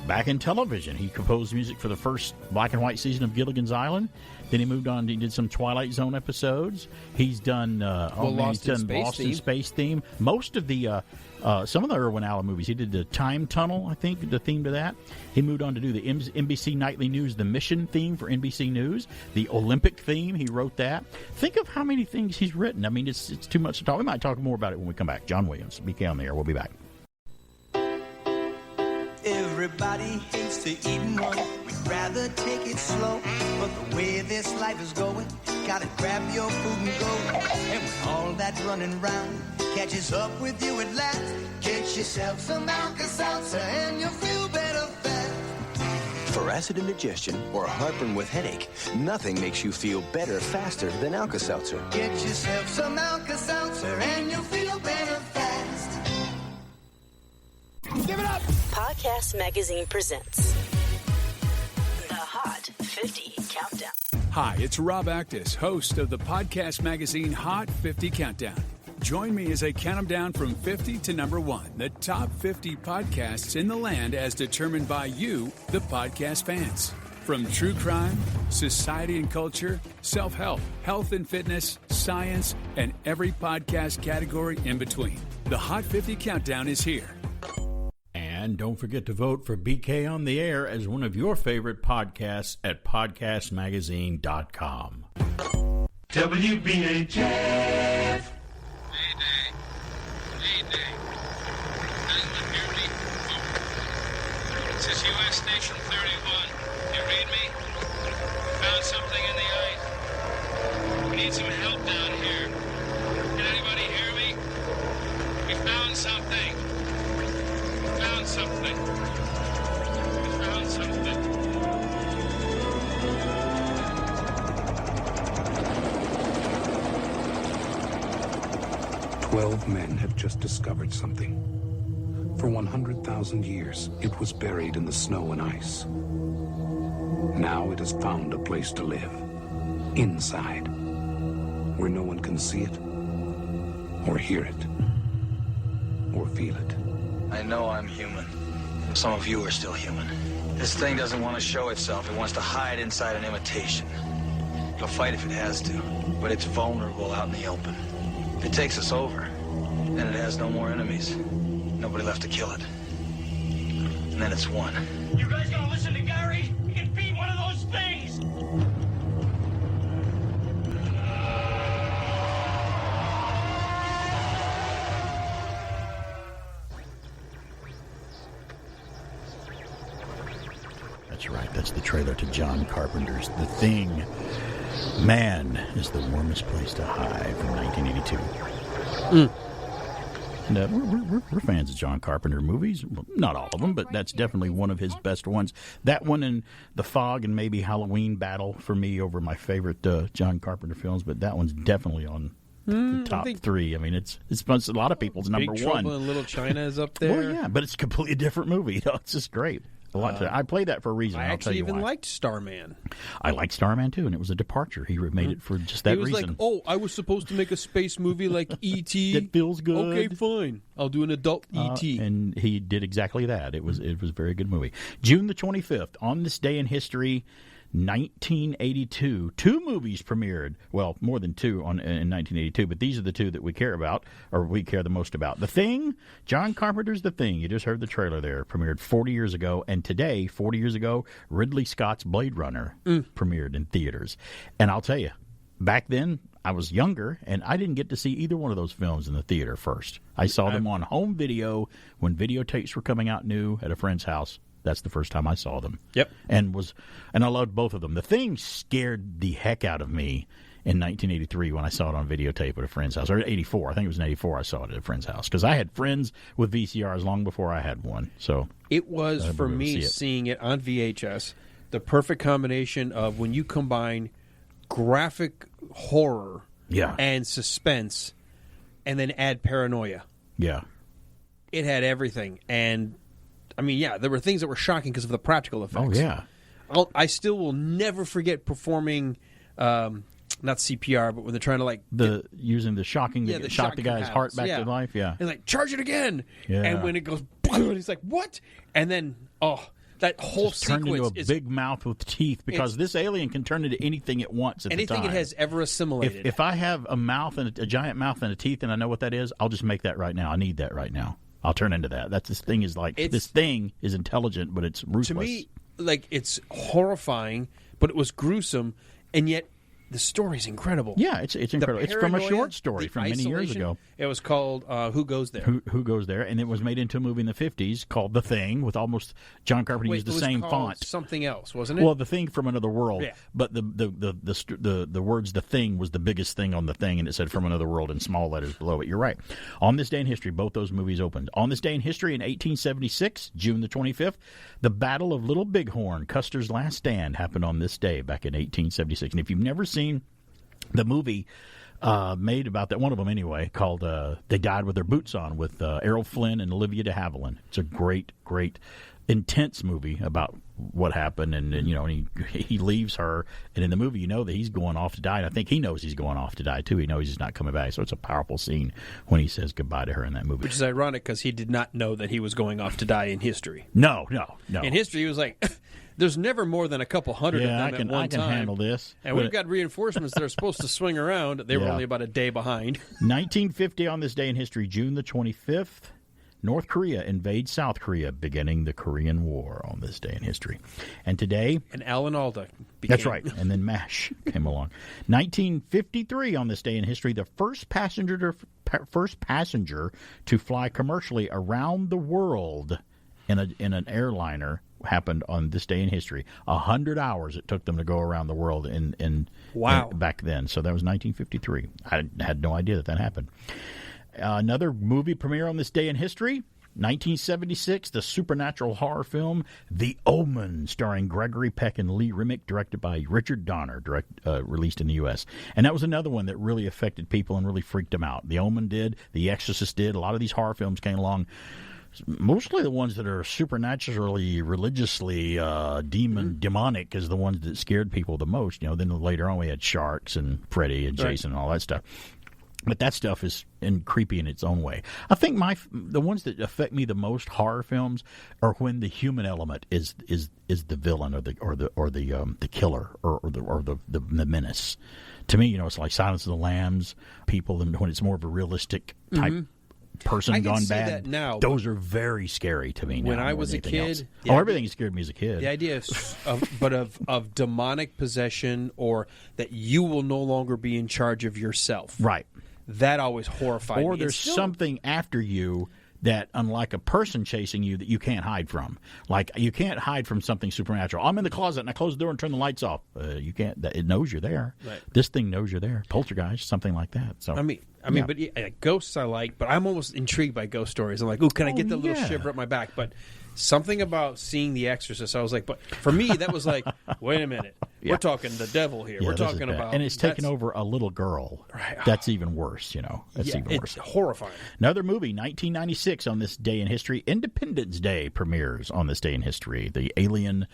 back in television. He composed music for the first black and white season of Gilligan's Island. Then he moved on. He did some Twilight Zone episodes. He's done Lost in Space theme. Most of the some of the Irwin Allen movies. He did the Time Tunnel, I think, the theme to that. He moved on to do the NBC Nightly News, the Mission theme for NBC News, the Olympic theme. He wrote that. Think of how many things he's written. I mean, it's too much to talk. We might talk more about it when we come back. John Williams, BK on the air. We'll be back. Everybody hates to eat one. We'd rather take it slow. But the way this life is going, gotta grab your food and go. And when all that running round catches up with you at last, get yourself some Alka-Seltzer and you'll feel better fast. For acid indigestion or heartburn with headache, nothing makes you feel better faster than Alka-Seltzer. Get yourself some Alka-Seltzer and you'll feel better fast. Give it up! Podcast Magazine presents the Hot 50 Countdown. Hi, it's Rob Actis, host of the podcast magazine Hot 50 Countdown. Join me as I count them down from 50 to number 1, the top 50 podcasts in the land as determined by you, the podcast fans. From true crime, society and culture, self-help, health and fitness, science, and every podcast category in between. The Hot 50 Countdown is here. And don't forget to vote for BK on the Air as one of your favorite podcasts at podcastmagazine.com. WBHF. This is U.S. Station 31. You read me? Found something in the ice. We need some help down here. Can anybody hear me? We found something. We found something. We found something. 12 men have just discovered something. For 100,000 years, it was buried in the snow and ice. Now it has found a place to live. Inside. Where no one can see it, or hear it, or feel it. I know I'm human. Some of you are still human. This thing doesn't want to show itself. It wants to hide inside an imitation. It'll fight if it has to, but it's vulnerable out in the open. If it takes us over, then it has no more enemies. Nobody left to kill it. And then it's won. You guys gonna listen to Gary? He can beat one of those things! That's right. That's the trailer to John Carpenter's The Thing. Man is the warmest place to hide from 1982. And, we're fans of John Carpenter movies. Well, not all of them, but that's definitely one of his best ones. That one and The Fog and maybe Halloween battle for me over my favorite John Carpenter films, but that one's definitely on the top three. I mean, it's a lot of people's number Big one. Trouble in Little China is up there. Well, yeah, but it's a completely different movie. It's just great. I played that for a reason. I I'll actually tell you even why. liked Starman. I liked Starman too, and it was a departure. He made it for just that He was reason. like, "Oh, I was supposed to make a space movie like E.T. That feels good. Okay, fine. I'll do an adult E.T." And he did exactly that. It was a very good movie. June the 25th, on this day in history, 1982. Two movies premiered. Well, more than two in 1982, but these are the two that we care about, or we care the most about. The Thing, John Carpenter's The Thing. You just heard the trailer there. Premiered 40 years ago. And today, 40 years ago, Ridley Scott's Blade Runner premiered in theaters. And I'll tell you, back then, I was younger, and I didn't get to see either one of those films in the theater first. I saw them on home video when videotapes were coming out new at a friend's house. That's the first time I saw them. Yep. And I loved both of them. The Thing scared the heck out of me in 1983 when I saw it on videotape at a friend's house. Or 84. I think it was in 84 I saw it at a friend's house. Because I had friends with VCRs long before I had one. So it was, for me, seeing it on VHS, the perfect combination of when you combine graphic horror and suspense and then add paranoia. Yeah. It had everything. And I mean, yeah, there were things that were shocking because of the practical effects. Oh, yeah. I still will never forget performing, not CPR, but when they're trying to using the shocking, shock the guy's heart back to life. Yeah. And charge it again. Yeah. And when it goes, he's like, what? And then, that whole just turned sequence into a big mouth with teeth because this alien can turn into anything it wants at the time. Anything it has ever assimilated. If I have a mouth and a giant mouth and a teeth and I know what that is, I'll just make that right now. I need that right now. I'll turn into that. This thing is intelligent, but it's ruthless. To me, it's horrifying, but it was gruesome, and yet the story's incredible. Yeah, it's incredible. It's from a short story from many years ago. It was called Who Goes There? Who Goes There? And it was made into a movie in the 50s called The Thing with almost John Carpenter used the same font. Something else, wasn't it? Well, The Thing from Another World. Yeah. But the words The Thing was the biggest thing on the thing, and it said From Another World in small letters below it. You're right. On this day in history, both those movies opened. On this day in history in 1876, June the 25th, the Battle of Little Bighorn, Custer's last stand, happened on this day back in 1876. And if you've never seen the movie made about that, one of them anyway, called They Died with Their Boots On, with Errol Flynn and Olivia de Havilland. It's a great, intense movie about what happened, and he leaves her, and in the movie you know that he's going off to die, and I think he knows he's going off to die too. He knows he's not coming back, so it's a powerful scene when he says goodbye to her in that movie. Which is ironic because he did not know that he was going off to die in history. No. In history, he was like, there's never more than a couple hundred of them at one time. I can handle this. And we've got reinforcements that are supposed to swing around. They were only about a day behind. 1950 on this day in history, June the 25th, North Korea invades South Korea, beginning the Korean War on this day in history. And today... And Alan Alda became... That's right. And then MASH came along. 1953 on this day in history, the first passenger to fly commercially around the world in an airliner happened on this day in history. 100 hours it took them to go around the world back then. So that was 1953. I had no idea that happened. Another movie premiere on this day in history, 1976, the supernatural horror film The Omen, starring Gregory Peck and Lee Remick, directed by Richard Donner, released in the U.S. And that was another one that really affected people and really freaked them out. The Omen did, The Exorcist did. A lot of these horror films came along. Mostly the ones that are supernaturally, religiously demonic is the ones that scared people the most. You know, then later on we had Sharks and Freddy and Jason and all that stuff. But that stuff is creepy in its own way. I think the ones that affect me the most, horror films, are when the human element is the villain or the killer or the menace. To me, you know, it's like Silence of the Lambs, people, and when it's more of a realistic type person gone bad. That now, those are very scary to me now. When I was a kid, everything scared me as a kid. The idea of demonic possession, or that you will no longer be in charge of yourself. Right. That always horrified me. Or there's something after you that, unlike a person chasing you, that you can't hide from. Like, you can't hide from something supernatural. I'm in the closet and I close the door and turn the lights off. You can't. It knows you're there. Right. This thing knows you're there. Poltergeist, something like that. So I mean, but ghosts I like, but I'm almost intrigued by ghost stories. I'm like, ooh, can I get the little shiver up my back? But something about seeing The Exorcist, I was like, but for me, that was like, wait a minute. We're talking the devil here. We're talking about... And it's taken over a little girl. Right. That's even worse, you know. That's even worse. It's horrifying. Another movie, 1996, on this day in history. Independence Day premieres on this day in history. The alien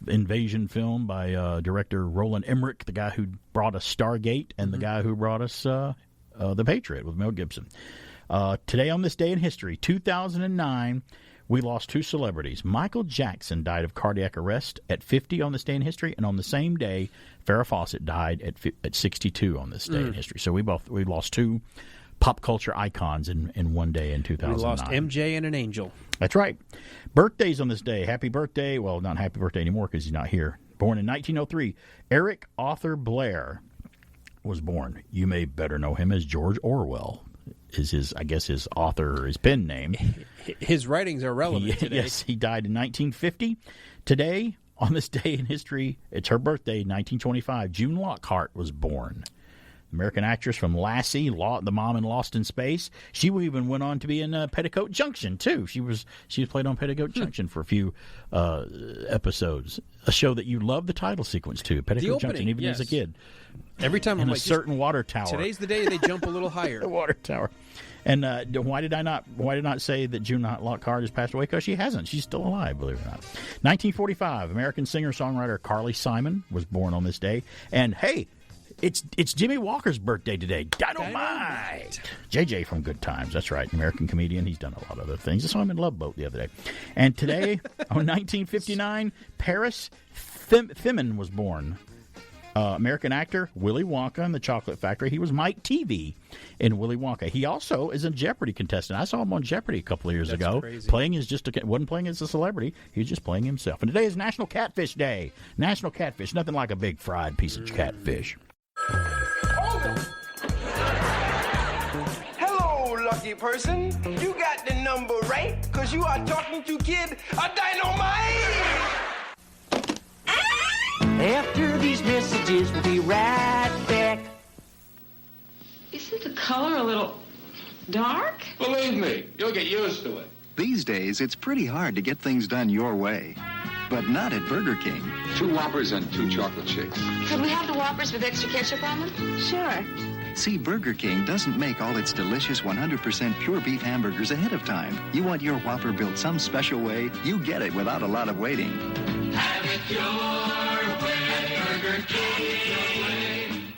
invasion film by director Roland Emmerich, the guy who brought us Stargate, and the guy who brought us The Patriot with Mel Gibson. Today on this day in history, 2009... we lost two celebrities. Michael Jackson died of cardiac arrest at 50 on this day in history, and on the same day, Farrah Fawcett died at 62 on this day in history. So we lost two pop culture icons in one day in 2009. We lost MJ and an angel. That's right. Birthdays on this day. Happy birthday. Well, not happy birthday anymore because he's not here. Born in 1903, Eric Arthur Blair was born. You may better know him as George Orwell. Is his author or his pen name. His writings are relevant today. Yes, he died in 1950. Today, on this day in history, it's her birthday, 1925. June Lockhart was born. American actress from Lassie, the mom in Lost in Space. She even went on to be in Petticoat Junction, too. She was played on Petticoat Junction for a few episodes. A show that you love the title sequence, too. Petticoat Junction, even as a kid. Every time I'm like, certain water tower. Today's the day they jump a little higher. The water tower. And why did I not say that June Lockhart has passed away? Because she hasn't. She's still alive, believe it or not. 1945, American singer-songwriter Carly Simon was born on this day. And, hey, it's Jimmy Walker's birthday today. Dynamite! JJ from Good Times. That's right. American comedian. He's done a lot of other things. I saw him in Love Boat the other day. And today, on 1959, Paris Thimen was born. American actor Willy Wonka and the Chocolate Factory. He was Mike Teavee in Willy Wonka. He also is a Jeopardy contestant. I saw him on Jeopardy a couple of years ago. Crazy. Wasn't playing as a celebrity. He was just playing himself. And today is National Catfish Day. National Catfish. Nothing like a big fried piece of catfish. Hello, lucky person. You got the number right, because you are talking to Kid Dynamite. After these messages, we'll be right back. Isn't the color a little dark? Believe me, you'll get used to it. These days, it's pretty hard to get things done your way. But not at Burger King. 2 Whoppers and 2 chocolate shakes. Could we have the Whoppers with extra ketchup on them? Sure. See, Burger King doesn't make all its delicious 100% pure beef hamburgers ahead of time. You want your Whopper built some special way, you get it without a lot of waiting. Have it your way, Burger King.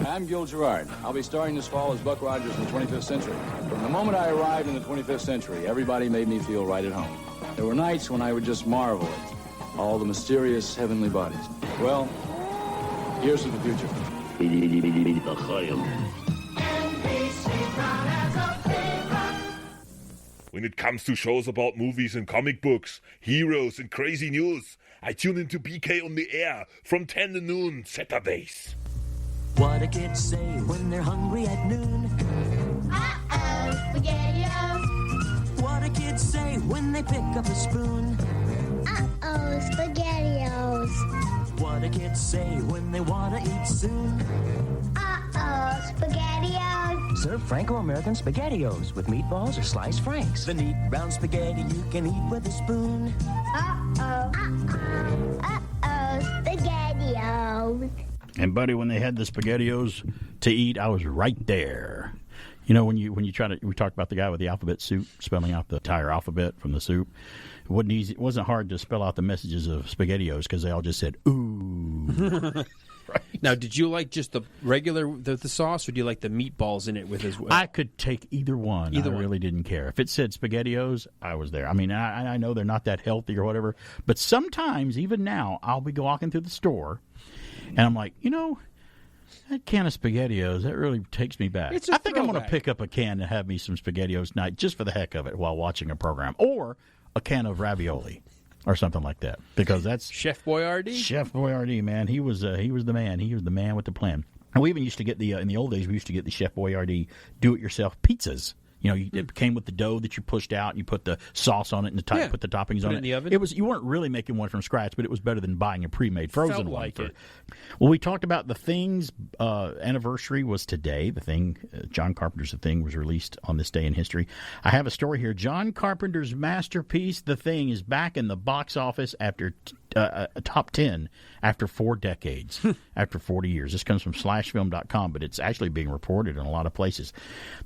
I'm Gil Gerard. I'll be starring this fall as Buck Rogers in the 25th century. From the moment I arrived in the 25th century, everybody made me feel right at home. There were nights when I would just marvel at all the mysterious heavenly bodies. Well, here's to the future. When it comes to shows about movies and comic books, heroes and crazy news, I tune into BK on the Air from 10 to noon Saturdays. What do kids say when they're hungry at noon? Uh-oh, SpaghettiOs. What do kids say when they pick up a spoon? Uh-oh, SpaghettiOs. What do kids say when they want to eat soon? Uh-oh, SpaghettiOs. Serve Franco-American SpaghettiOs with meatballs or sliced franks. The neat brown spaghetti you can eat with a spoon. Uh-oh, SpaghettiOs. And buddy, when they had the SpaghettiOs to eat, I was right there. You know, when you try to, we talked about the guy with the alphabet soup, spelling out the entire alphabet from the soup. It wasn't easy. It wasn't hard to spell out the messages of SpaghettiOs because they all just said ooh. Right. Now, did you like just the regular the sauce, or do you like the meatballs in it with as well? I could take either one. I really didn't care. If it said SpaghettiOs, I was there. I mean, I know they're not that healthy or whatever, but sometimes, even now, I'll be walking through the store, and I'm like, you know, that can of SpaghettiOs, that really takes me back. I think I'm going to pick up a can and have me some SpaghettiOs tonight just for the heck of it while watching a program, or a can of ravioli. Or something like that, because that's Chef Boyardee. Chef Boyardee, man, he was the man. He was the man with the plan. And we even used to get the in the old days. We used to get the Chef Boyardee do-it-yourself pizzas. You know, it came with the dough that you pushed out, and you put the sauce on it, and put the toppings on it. In the oven. It was, you weren't really making one from scratch, but it was better than buying a pre-made frozen one. Like it. Well, we talked about The Thing's anniversary was today. The Thing, John Carpenter's The Thing, was released on this day in history. I have a story here. John Carpenter's masterpiece, The Thing, is back in the box office after a top 10 after 4 decades, after 40 years. This comes from slashfilm.com, but it's actually being reported in a lot of places.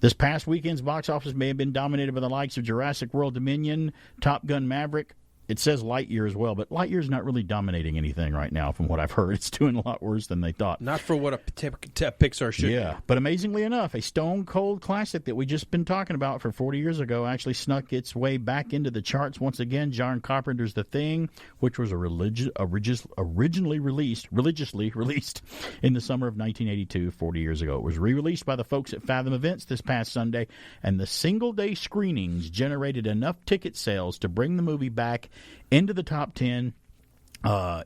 This past weekend's box office may have been dominated by the likes of Jurassic World Dominion, Top Gun Maverick. It says Lightyear as well, but Lightyear's not really dominating anything right now from what I've heard. It's doing a lot worse than they thought. Not for what a Pixar should be. But amazingly enough, a stone-cold classic that we just been talking about for 40 years ago actually snuck its way back into the charts once again. John Carpenter's The Thing, which was religiously released in the summer of 1982, 40 years ago. It was re-released by the folks at Fathom Events this past Sunday, and the single-day screenings generated enough ticket sales to bring the movie back into the top 10.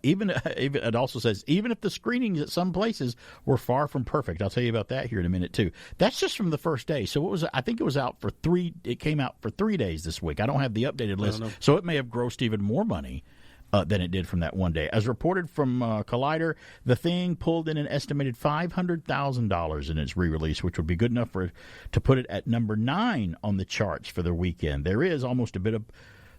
Even it also says, even if the screenings at some places were far from perfect. I'll tell you about that here in a minute too. That's just from the first day. So it was, I think it was out for 3. It came out for 3 days this week. I don't have the updated list, so it may have grossed even more money than it did from that one day. As reported from Collider, The Thing pulled in an estimated $500,000 in its re-release, which would be good enough to put it at number 9 on the charts for the weekend. There is almost a bit of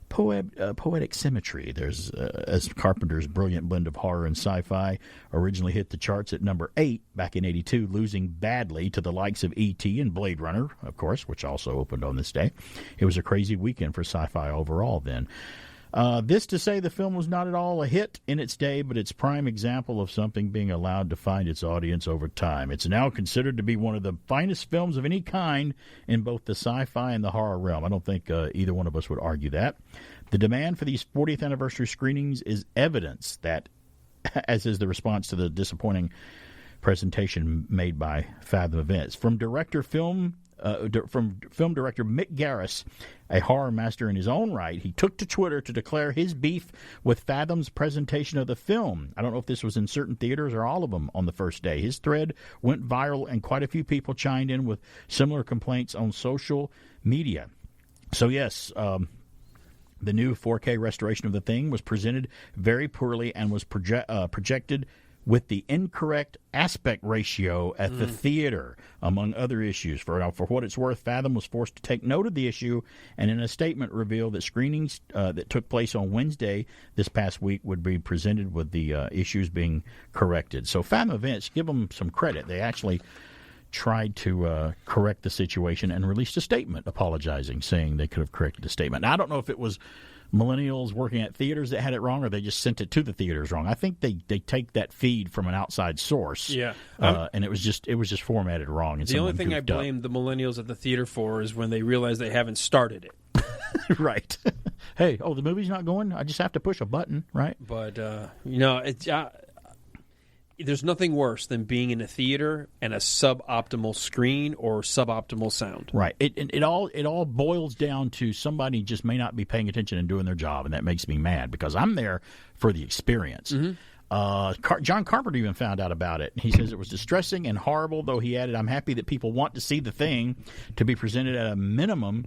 poetic symmetry. There's as Carpenter's brilliant blend of horror and sci-fi originally hit the charts at number 8 back in 82, losing badly to the likes of E.T. and Blade Runner, of course, which also opened on this day. It was a crazy weekend for sci-fi overall then. This to say the film was not at all a hit in its day, but it's prime example of something being allowed to find its audience over time. It's now considered to be one of the finest films of any kind in both the sci-fi and the horror realm. I don't think either one of us would argue that. The demand for these 40th anniversary screenings is evidence that, as is the response to the disappointing presentation made by Fathom Events. From film director Mick Garris, a horror master in his own right, he took to Twitter to declare his beef with Fathom's presentation of the film. I don't know if this was in certain theaters or all of them on the first day. His thread went viral, and quite a few people chimed in with similar complaints on social media. So yes, the new 4K restoration of The Thing was presented very poorly and was projected with the incorrect aspect ratio at the theater, among other issues. For what it's worth, Fathom was forced to take note of the issue, and in a statement revealed that screenings that took place on Wednesday this past week would be presented with the issues being corrected. So Fathom Events, give them some credit. They actually tried to correct the situation and released a statement apologizing, saying they could have corrected the statement. Now, I don't know if it was millennials working at theaters that had it wrong, or they just sent it to the theaters wrong. I think they take that feed from an outside source, and it was just formatted wrong. And the only thing I blame the millennials at the theater for is when they realize they haven't started it. Right. Hey, the movie's not going. I just have to push a button, right? But there's nothing worse than being in a theater and a suboptimal screen or suboptimal sound. Right. It all boils down to somebody just may not be paying attention and doing their job, and that makes me mad because I'm there for the experience. John Carpenter even found out about it. He says it was distressing and horrible, though he added, "I'm happy that people want to see the thing to be presented at a minimum,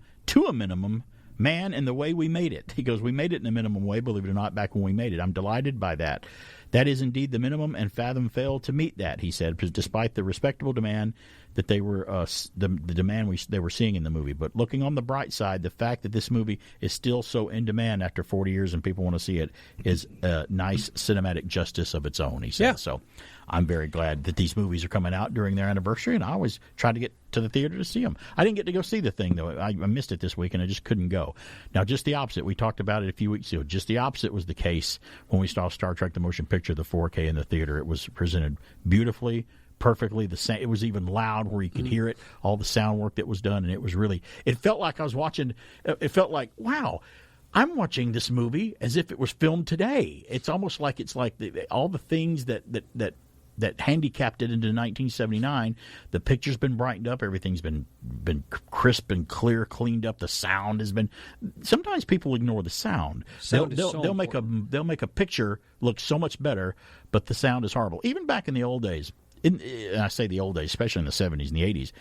man, and the way we made it." He goes, "We made it in a minimum way, believe it or not, back when we made it. I'm delighted by that. That is indeed the minimum, and Fathom failed to meet that," he said, despite the respectable demand that they were the demand they were seeing in the movie. But looking on the bright side, the fact that this movie is still so in demand after 40 years and people want to see it is a nice cinematic justice of its own, he said. Yeah. So I'm very glad that these movies are coming out during their anniversary, and I always try to get to the theater to see them. I didn't get to go see the thing, though. I missed it this week, and I just couldn't go. Now, just the opposite. We talked about it a few weeks ago. Just the opposite was the case when we saw Star Trek: The Motion Picture, the 4K in the theater. It was presented beautifully, perfectly. It was even loud where you could hear it, all the sound work that was done, and it was really, it felt like I was watching, it felt like, wow, I'm watching this movie as if it was filmed today. It's almost like all the things that handicapped it into 1979. The picture's been brightened up, everything's been crisp and clear, cleaned up. The sound has been. Sometimes people ignore the sound. They'll make a picture look so much better, but the sound is horrible. Even back in the old days. And I say the old days, especially in the 70s and the 80s,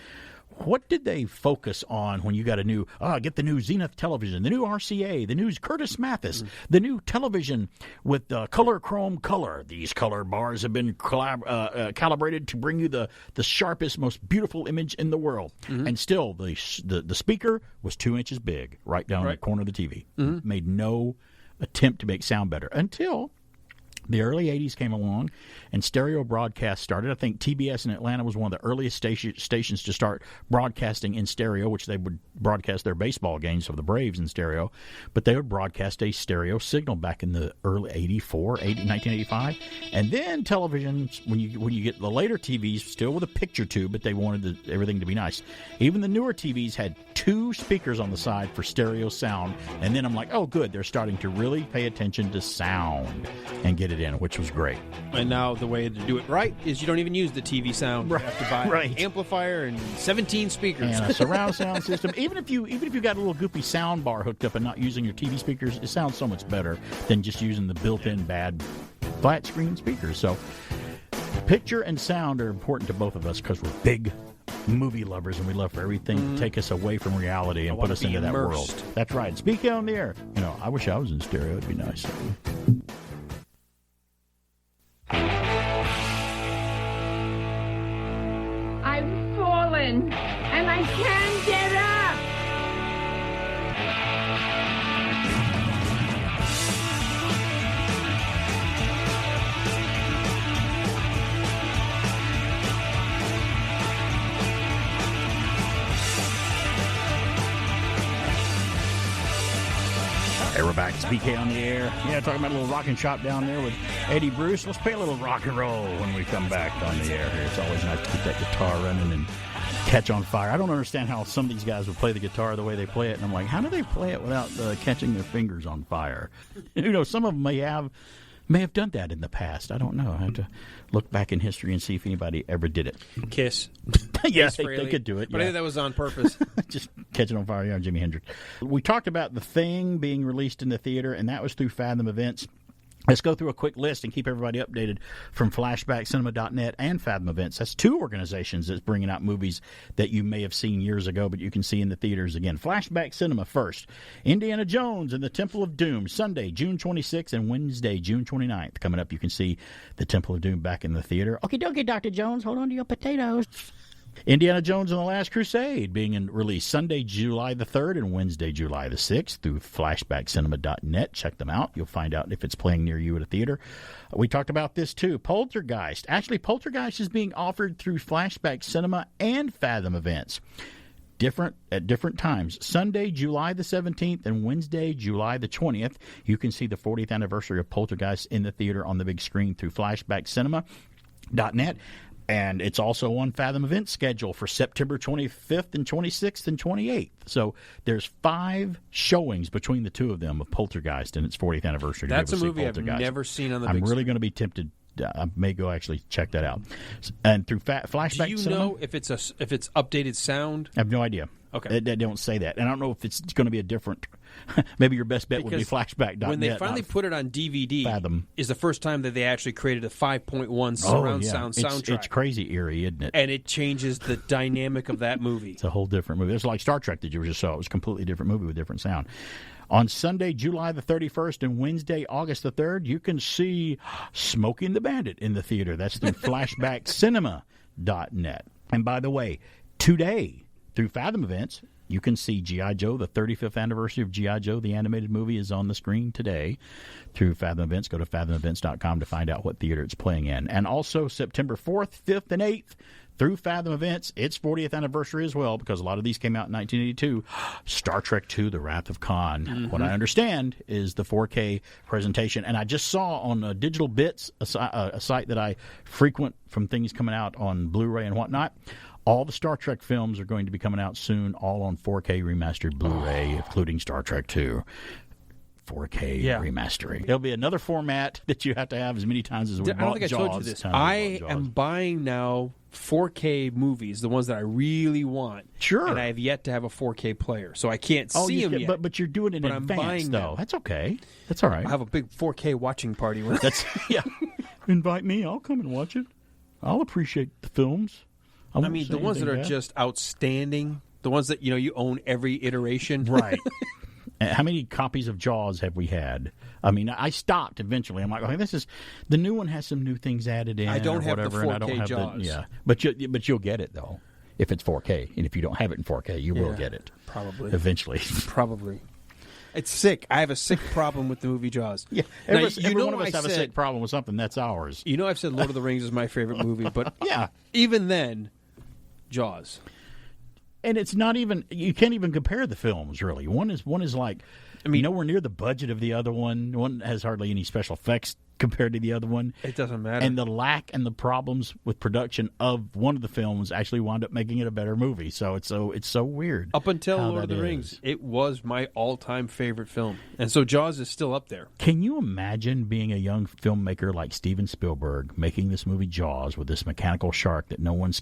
what did they focus on when you got a new, get the new Zenith television, the new RCA, the new Curtis Mathis, the new television with color chrome color. These color bars have been calibrated to bring you the sharpest, most beautiful image in the world. And still, the speaker was 2 inches big right down in the corner of the TV. Made no attempt to make sound better until the early 80s came along and stereo broadcast started. I think TBS in Atlanta was one of the earliest stations to start broadcasting in stereo, which they would broadcast their baseball games of the Braves in stereo. But they would broadcast a stereo signal back in the early 1985. And then television, when you get the later TVs, still with a picture tube, but they wanted everything to be nice. Even the newer TVs had 2 speakers on the side for stereo sound. And then I'm like, oh, good, they're starting to really pay attention to sound and get it in, which was great. And now the way to do it right is you don't even use the TV sound. You have to buy an amplifier and 17 speakers and a surround sound system. Even if you got a little goopy sound bar hooked up and not using your TV speakers, it sounds so much better than just using the built-in bad flat screen speakers. So picture and sound are important to both of us because we're big movie lovers and we love for everything to take us away from reality and put us into that world. That's right. Speak on the air. I wish I was in stereo. It'd be nice. I've fallen, and I can't get up. Hey, we're back. It's BK on the air. Yeah, talking about a little rockin' shop down there with Eddie Bruce. Let's play a little rock and roll when we come back on the air here. It's always nice to keep that guitar running and catch on fire. I don't understand how some of these guys would play the guitar the way they play it. And I'm like, how do they play it without catching their fingers on fire? Some of them may have done that in the past. I don't know. I have to look back in history and see if anybody ever did it. Kiss. Yeah, they could do it. But I think that was on purpose. Just catching on fire, Jimi Hendrix. We talked about The Thing being released in the theater, and that was through Fathom Events. Let's go through a quick list and keep everybody updated from flashbackcinema.net and Fathom Events. That's 2 organizations that's bringing out movies that you may have seen years ago, but you can see in the theaters again. Flashback Cinema first. Indiana Jones and the Temple of Doom, Sunday, June 26th, and Wednesday, June 29th. Coming up, you can see the Temple of Doom back in the theater. Okie dokie, Dr. Jones, hold on to your potatoes. Indiana Jones and the Last Crusade being released Sunday, July the 3rd and Wednesday, July the 6th through flashbackcinema.net. Check them out. You'll find out if it's playing near you at a theater. We talked about this too. Poltergeist. Actually, Poltergeist is being offered through Flashback Cinema and Fathom Events. At different times. Sunday, July the 17th and Wednesday, July the 20th. You can see the 40th anniversary of Poltergeist in the theater on the big screen through flashbackcinema.net. And it's also on Fathom Event schedule for September 25th and 26th and 28th. So there's 5 showings between the 2 of them of Poltergeist and its 40th anniversary. That's a movie I've never seen on the big screen. I'm really going to be tempted I may go actually check that out. And through Flashback Do you Cinema, know if it's updated sound? I have no idea. Okay. They don't say that. And I don't know if it's going to be a different... Maybe your best bet would be Flashback.net. When they finally put it on DVD, Fathom. is the first time that they actually created a 5.1 surround sound soundtrack. It's crazy eerie, isn't it? And it changes the dynamic of that movie. It's a whole different movie. It's like Star Trek that you just saw. It was a completely different movie with different sound. On Sunday, July the 31st, and Wednesday, August the 3rd, you can see Smoking the Bandit in the theater. That's through flashbackcinema.net. And by the way, today, through Fathom Events, you can see G.I. Joe, the 35th anniversary of G.I. Joe. The animated movie is on the screen today through Fathom Events. Go to fathomevents.com to find out what theater it's playing in. And also September 4th, 5th, and 8th, through Fathom Events, its 40th anniversary as well, because a lot of these came out in 1982, Star Trek II, The Wrath of Khan. Mm-hmm. What I understand is the 4K presentation. And I just saw on Digital Bits, a site that I frequent from things coming out on Blu-ray and whatnot, all the Star Trek films are going to be coming out soon, all on 4K remastered Blu-ray, including Star Trek II. 4K remastering. There'll be another format that you have to have as many times as we bought Jaws. I don't think I told you this. I am buying now 4K movies, the ones that I really want. Sure. And I have yet to have a 4K player, so I can't see them yet. But you're doing it in advance, I'm buying though. them. That's okay. That's all right. I'll have a big 4K watching party. That's Invite me. I'll come and watch it. I'll appreciate the films. I mean, the ones that are just outstanding, the ones that you own every iteration. Right. How many copies of Jaws have we had? I mean, I stopped eventually. I'm like, okay, the new one has some new things added in. I don't have whatever, the 4K and I don't have Jaws. But you'll get it though if it's 4K, and if you don't have it in 4K, you will get it probably eventually. Probably. It's sick. I have a sick problem with the movie Jaws. Yeah, every one of us have a sick problem with something. That's ours. You know, I've said Lord of the Rings is my favorite movie, but even then, Jaws. And it's not even, you can't even compare the films, really. One is like, I mean, nowhere near the budget of the other one. One has hardly any special effects compared to the other one. It doesn't matter. And the lack and the problems with production of one of the films actually wound up making it a better movie. So it's so weird. Up until Lord of the Rings, it was my all-time favorite film. And so Jaws is still up there. Can you imagine being a young filmmaker like Steven Spielberg making this movie Jaws with this mechanical shark that no one's...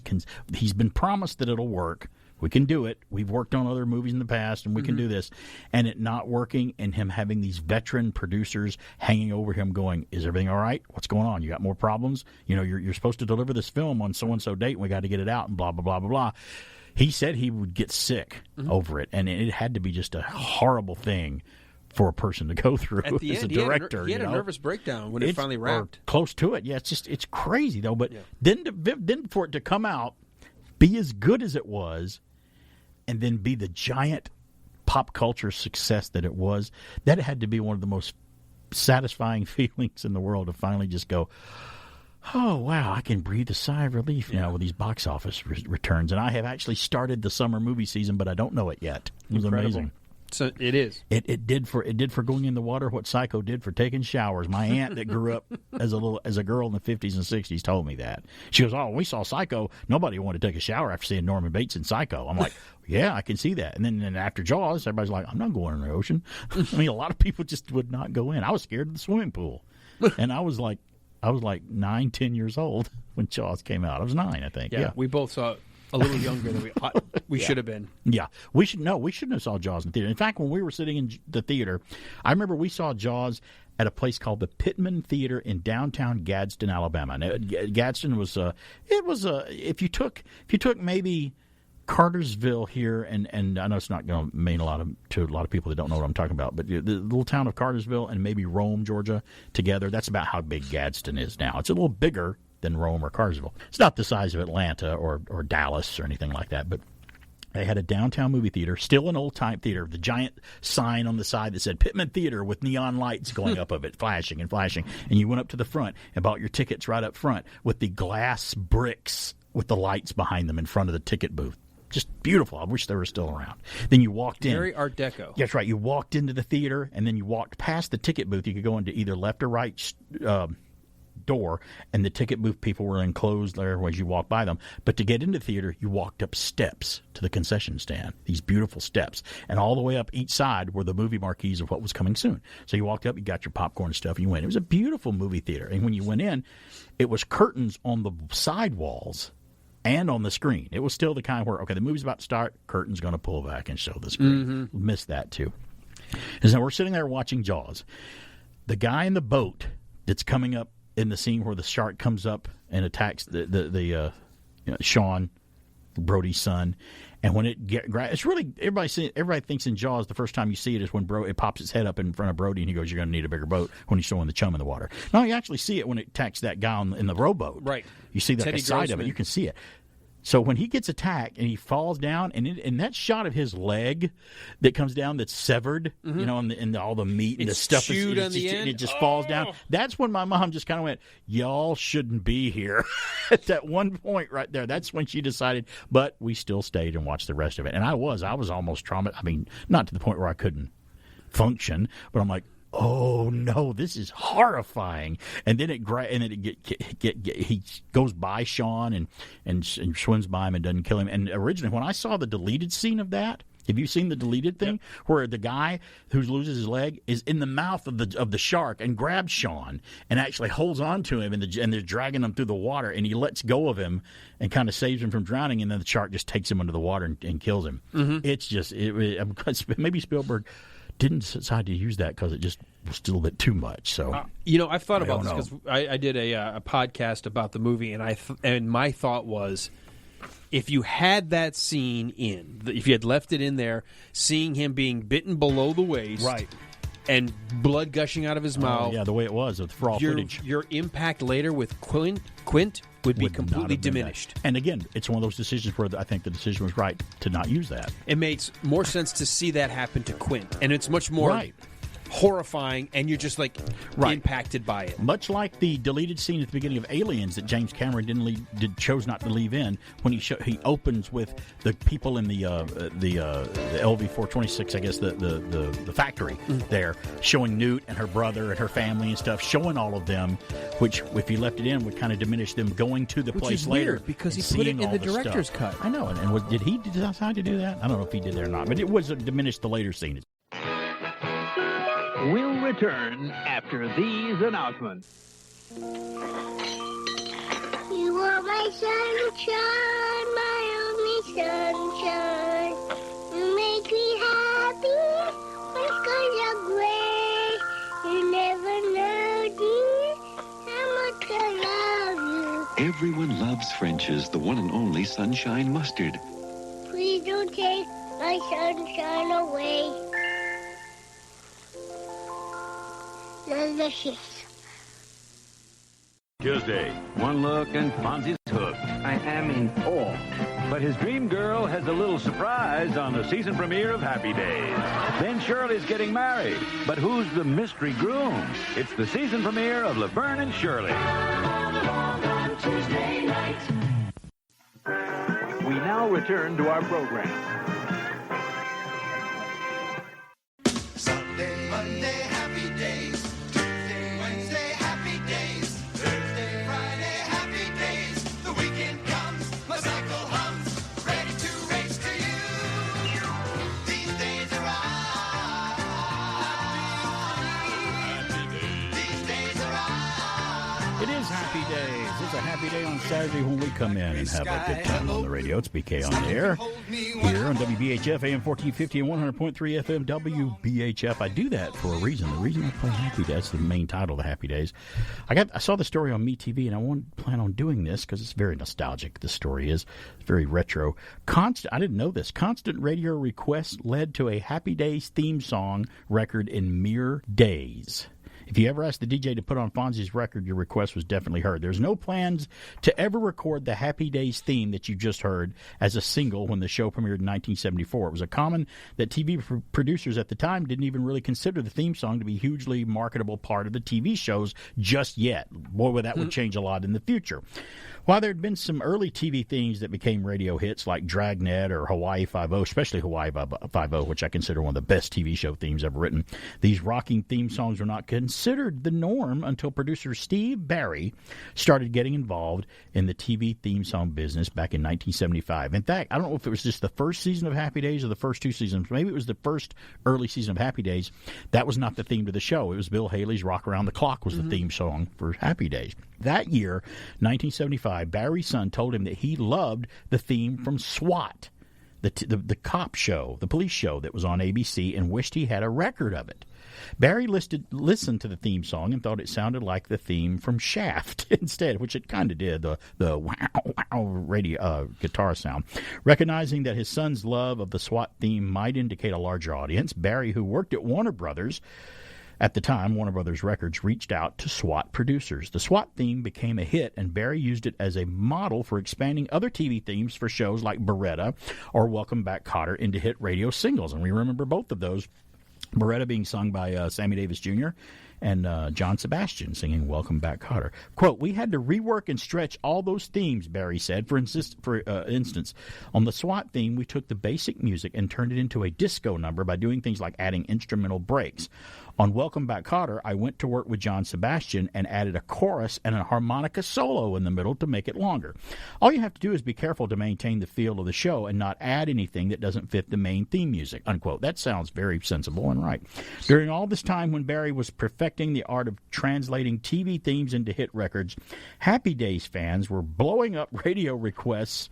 He's been promised that it'll work. We can do it. We've worked on other movies in the past, and we can do this. And it not working, and him having these veteran producers hanging over him going, is everything all right? What's going on? You got more problems? You know, you're supposed to deliver this film on so-and-so date, and we got to get it out, and blah, blah, blah, blah, blah. He said he would get sick over it, and it had to be just a horrible thing for a person to go through At the as end, a director. He had a nervous breakdown when it finally wrapped. Close to it. Yeah, it's crazy, though. But then for it to come out, be as good as it was, and then be the giant pop culture success that it was, that had to be one of the most satisfying feelings in the world to finally just go, oh, wow, I can breathe a sigh of relief now with these box office returns. And I have actually started the summer movie season, but I don't know it yet. It was amazing. So it is. It did for going in the water what Psycho did for taking showers. My aunt that grew up as a girl in the 50s and 60s told me that. She goes, "Oh, we saw Psycho. Nobody wanted to take a shower after seeing Norman Bates in Psycho." I'm like, "Yeah, I can see that." And then after Jaws, everybody's like, "I'm not going in the ocean." I mean, a lot of people just would not go in. I was scared of the swimming pool, and I was like 9, 10 years old when Jaws came out. I was 9, I think. Yeah. We both saw it. A little younger than we should have been. Yeah, we shouldn't have saw Jaws in the theater. In fact, when we were sitting in the theater, I remember we saw Jaws at a place called the Pittman Theater in downtown Gadsden, Alabama. Now, Gadsden was if you took maybe Cartersville here, and I know it's not going to mean to a lot of people that don't know what I'm talking about, but the little town of Cartersville and maybe Rome, Georgia, together, that's about how big Gadsden is now. It's a little bigger than Rome or Cartersville. It's not the size of Atlanta or Dallas or anything like that, but they had a downtown movie theater, still an old-time theater, the giant sign on the side that said Pittman Theater with neon lights going up of it, flashing and flashing. And you went up to the front and bought your tickets right up front with the glass bricks with the lights behind them in front of the ticket booth. Just beautiful. I wish they were still around. Then you walked in. Very Art Deco. That's right. You walked into the theater, and then you walked past the ticket booth. You could go into either left or right door, and the ticket booth people were enclosed there as you walked by them. But to get into the theater, you walked up steps to the concession stand, these beautiful steps. And all the way up each side were the movie marquees of what was coming soon. So you walked up, you got your popcorn and stuff, and you went. It was a beautiful movie theater. And when you went in, it was curtains on the side walls and on the screen. It was still the kind where, okay, the movie's about to start, curtain's going to pull back and show the screen. Missed that, too. And so we're sitting there watching Jaws. The guy in the boat that's coming up in the scene where the shark comes up and attacks the Sean, Brody's son, and when it's really everybody thinks in Jaws the first time you see it is when it pops its head up in front of Brody and he goes, "You're going to need a bigger boat," when he's showing the chum in the water. No, you actually see it when it attacks that guy in the rowboat. Right, you see the side of it. You can see it. So when he gets attacked and he falls down, and that shot of his leg that comes down that's severed, and all the meat and the stuff chewed on the end. And it just falls down. That's when my mom just kind of went, "Y'all shouldn't be here." At that one point right there, that's when she decided. But we still stayed and watched the rest of it. And I was almost traumatized. I mean, not to the point where I couldn't function, but I'm like, oh no, this is horrifying! And then he goes by Sean and swims by him and doesn't kill him. And originally, when I saw the deleted scene of that, have you seen the deleted thing where the guy who loses his leg is in the mouth of the shark and grabs Sean and actually holds on to him and they're dragging him through the water and he lets go of him and kind of saves him from drowning, and then the shark just takes him under the water and kills him. It's just maybe Spielberg didn't decide to use that because it just was still a bit too much. So I've thought about this because I did a podcast about the movie, and my thought was, if you had that scene if you had left it in there, seeing him being bitten below the waist, right, and blood gushing out of his mouth, the way it was with raw footage, your impact later with Quint would be completely diminished. And again, it's one of those decisions where I think the decision was right to not use that. It makes more sense to see that happen to Quint, and it's much more horrifying, and you're just impacted by it. Much like the deleted scene at the beginning of Aliens that James Cameron chose not to leave in, when he opens with the people in the LV-426, I guess the factory there, showing Newt and her brother and her family and stuff, showing all of them, which if he left it in would kind of diminish them going to the place later. Weird because he put it in the director's cut. I know, and did he decide to do that? I don't know if he did that or not, but it was diminished the later scene. We'll return after these announcements. You are my sunshine, my only sunshine. You make me happy when skies are gray. You never know, dear, how much I love you. Everyone loves French's, the one and only Sunshine Mustard. Please don't take my sunshine away. Delicious. Tuesday, one look and Fonzie's hooked. I am in awe. But his dream girl has a little surprise on the season premiere of Happy Days. Then Shirley's getting married. But who's the mystery groom? It's the season premiere of Laverne and Shirley. Tuesday night. We now return to our program. Sunday, Monday, happy days. Tuesday, Wednesday, happy days. Thursday, Friday, happy days. The weekend comes, my cycle hums, ready to race to you. These days are These days are It is Happy Days. It's a happy day on Saturday when we come in and have a good time on the radio. It's BK on the air here on WBHF AM 1450 and 100.3 FM WBHF. I do that for a reason. The reason I play Happy Days, that's the main title of the Happy Days. I saw the story on MeTV, and I plan on doing this because it's very nostalgic. The story is very retro. I didn't know this. Constant radio requests led to a Happy Days theme song record in mere days. If you ever asked the DJ to put on Fonzie's record, your request was definitely heard. There's no plans to ever record the Happy Days theme that you just heard as a single when the show premiered in 1974. It was a common that TV producers at the time didn't even really consider the theme song to be a hugely marketable part of the TV shows just yet. Boy, that would change a lot in the future. While there had been some early TV themes that became radio hits like Dragnet or Hawaii Five-0, especially Hawaii Five-0, which I consider one of the best TV show themes ever written, these rocking theme songs were not considered the norm until producer Steve Barry started getting involved in the TV theme song business back in 1975. In fact, I don't know if it was just the first season of Happy Days or the first two seasons. Maybe it was the first early season of Happy Days. That was not the theme to the show. It was Bill Haley's Rock Around the Clock was the theme song for Happy Days. That year, 1975, Barry's son told him that he loved the theme from SWAT, the cop show, the police show that was on ABC, and wished he had a record of it. Barry listened to the theme song and thought it sounded like the theme from Shaft instead, which it kind of did, the wow, wow radio guitar sound. Recognizing that his son's love of the SWAT theme might indicate a larger audience, Barry, who worked at Warner Brothers, at the time, Warner Brothers Records reached out to SWAT producers. The SWAT theme became a hit, and Barry used it as a model for expanding other TV themes for shows like Beretta or Welcome Back, Kotter into hit radio singles. And we remember both of those, Beretta being sung by Sammy Davis Jr. and John Sebastian singing Welcome Back, Kotter. Quote, "We had to rework and stretch all those themes," Barry said. For instance, on the SWAT theme, we took the basic music and turned it into a disco number by doing things like adding instrumental breaks. On Welcome Back, Kotter, I went to work with John Sebastian and added a chorus and a harmonica solo in the middle to make it longer. All you have to do is be careful to maintain the feel of the show and not add anything that doesn't fit the main theme music, unquote. That sounds very sensible and right. During all this time when Barry was perfecting the art of translating TV themes into hit records, Happy Days fans were blowing up radio requests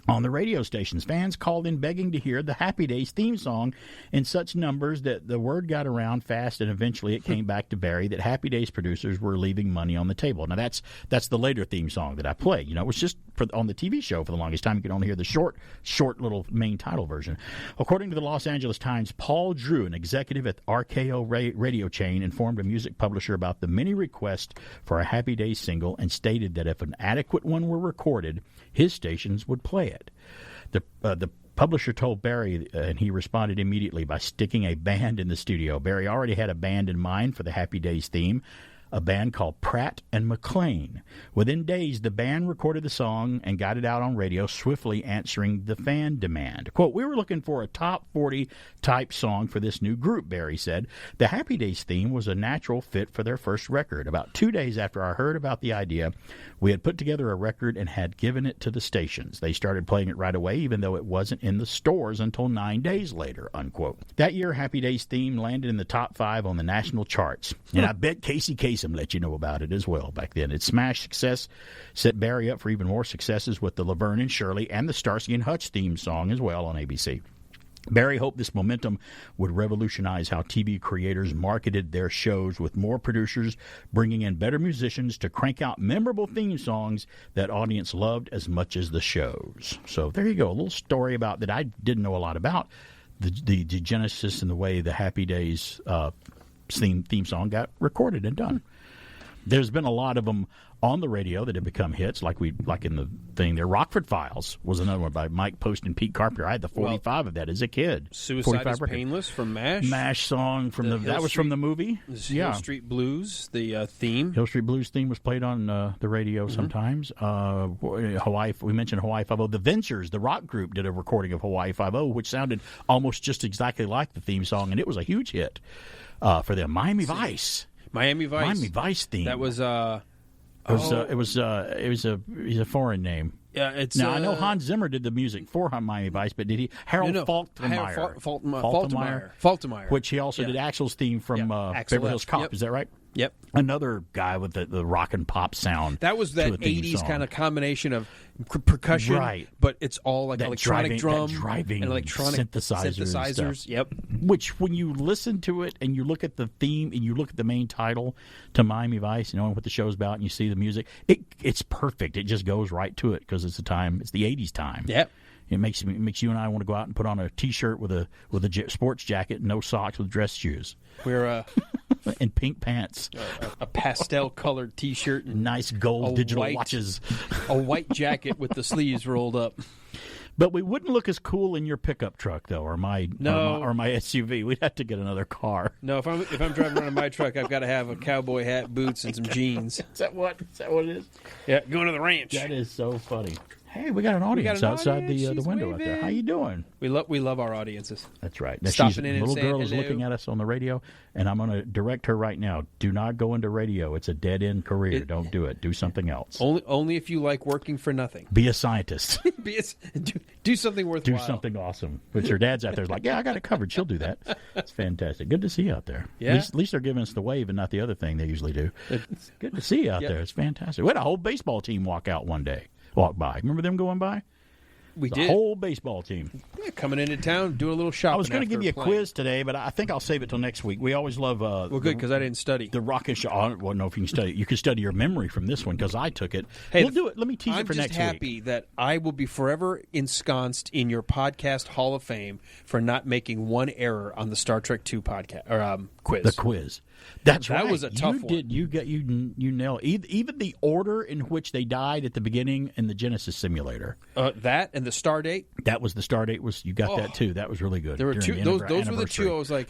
on the radio stations. Fans called in begging to hear the Happy Days theme song in such numbers that the word got around fast, and eventually it came back to Barry that Happy Days producers were leaving money on the table. Now, that's the later theme song that I play. You know, it was just on the TV show for the longest time. You could only hear the short little main title version. According to the Los Angeles Times, Paul Drew, an executive at RKO radio chain, informed a music publisher about the many requests for a Happy Days single and stated that if an adequate one were recorded, his stations would play it. The publisher told Barry, and he responded immediately by sticking a band in the studio. Barry already had a band in mind for the Happy Days theme, a band called Pratt and McLean. Within days, the band recorded the song and got it out on radio, swiftly answering the fan demand. Quote, "We were looking for a top 40 type song for this new group," Barry said. "The Happy Days theme was a natural fit for their first record. About 2 days after I heard about the idea, we had put together a record and had given it to the stations. They started playing it right away, even though it wasn't in the stores until 9 days later," unquote. That year, Happy Days theme landed in the top 5 on the national charts. And I bet Casey Kasem let you know about it as well back then. Its smash success set Barry up for even more successes with the Laverne and Shirley and the Starsky and Hutch theme song as well on ABC. Barry hoped this momentum would revolutionize how TV creators marketed their shows, with more producers bringing in better musicians to crank out memorable theme songs that audience loved as much as the shows. So there you go, a little story about that I didn't know a lot about, the genesis and the way the Happy Days theme song got recorded and done. There's been a lot of them on the radio that have become hits, like in the thing there. Rockford Files was another one by Mike Post and Pete Carpenter. I had the 45 of that as a kid. Suicide is Painless from MASH. MASH song that was from the movie. Hill Street Blues, the theme. Hill Street Blues theme was played on the radio sometimes. Hawaii. We mentioned Hawaii Five-0. The Ventures, the rock group, did a recording of Hawaii Five-0, which sounded almost just exactly like the theme song, and it was a huge hit for them. Miami Vice theme. That was it was a foreign name. Yeah, it's now I know Hans Zimmer did the music for Miami Vice, but did he? Harold Faltermeyer, which he also did Axl's theme from Beverly Hills Cop. Yep. Is that right? Yep. Another guy with the rock and pop sound. That was that 80s kind of combination of percussion, right? But it's all like that electronic drum and electronic synthesizers. Yep. Which, when you listen to it and you look at the theme and you look at the main title to Miami Vice, knowing what the show's about, and you see the music, it's perfect. It just goes right to it because it's the 80s time. Yep. It makes you and I want to go out and put on a T-shirt with a sports jacket, no socks, with dress shoes. We're and pink pants, a pastel-colored T-shirt, and nice gold digital watches, a white jacket with the sleeves rolled up. But we wouldn't look as cool in your pickup truck, though, or my SUV. We'd have to get another car. No, if I'm driving around in my truck, I've got to have a cowboy hat, boots, and some jeans. Is that what it is? Yeah, going to the ranch. That is so funny. Hey, we got an audience outside the window out there. How you doing? We love our audiences. That's right. Now, Stopping in and little saying girl is hello. looking at us on the radio, and I'm going to direct her right now. Do not go into radio. It's a dead-end career. Don't do it. Do something else. Only if you like working for nothing. Be a scientist. Do something worthwhile. Do something awesome. But your dad's out there like, yeah, I got it covered. She'll do that. It's fantastic. Good to see you out there. Yeah. At least they're giving us the wave and not the other thing they usually do. It's good to see you out there. It's fantastic. We had a whole baseball team walk by. Remember them going by? We did. The whole baseball team. Yeah, coming into town, doing a little shopping. I was going to give you a playing. quiz today, but I think I'll save it till next week. We always love. Well, good, because I didn't study. The rocket shot. I don't know if you can study. You can study your memory from this one because I took it. Hey, we'll do it. Let me tease it for next week. I'm just happy that I will be forever ensconced in your podcast Hall of Fame for not making one error on the Star Trek II podcast or quiz. The quiz. That's right. That was a tough one. You nailed even the order in which they died at the beginning in the Genesis simulator. That and the star date. That was the star date. You got that too. That was really good. There were two. Those were the two. I was like,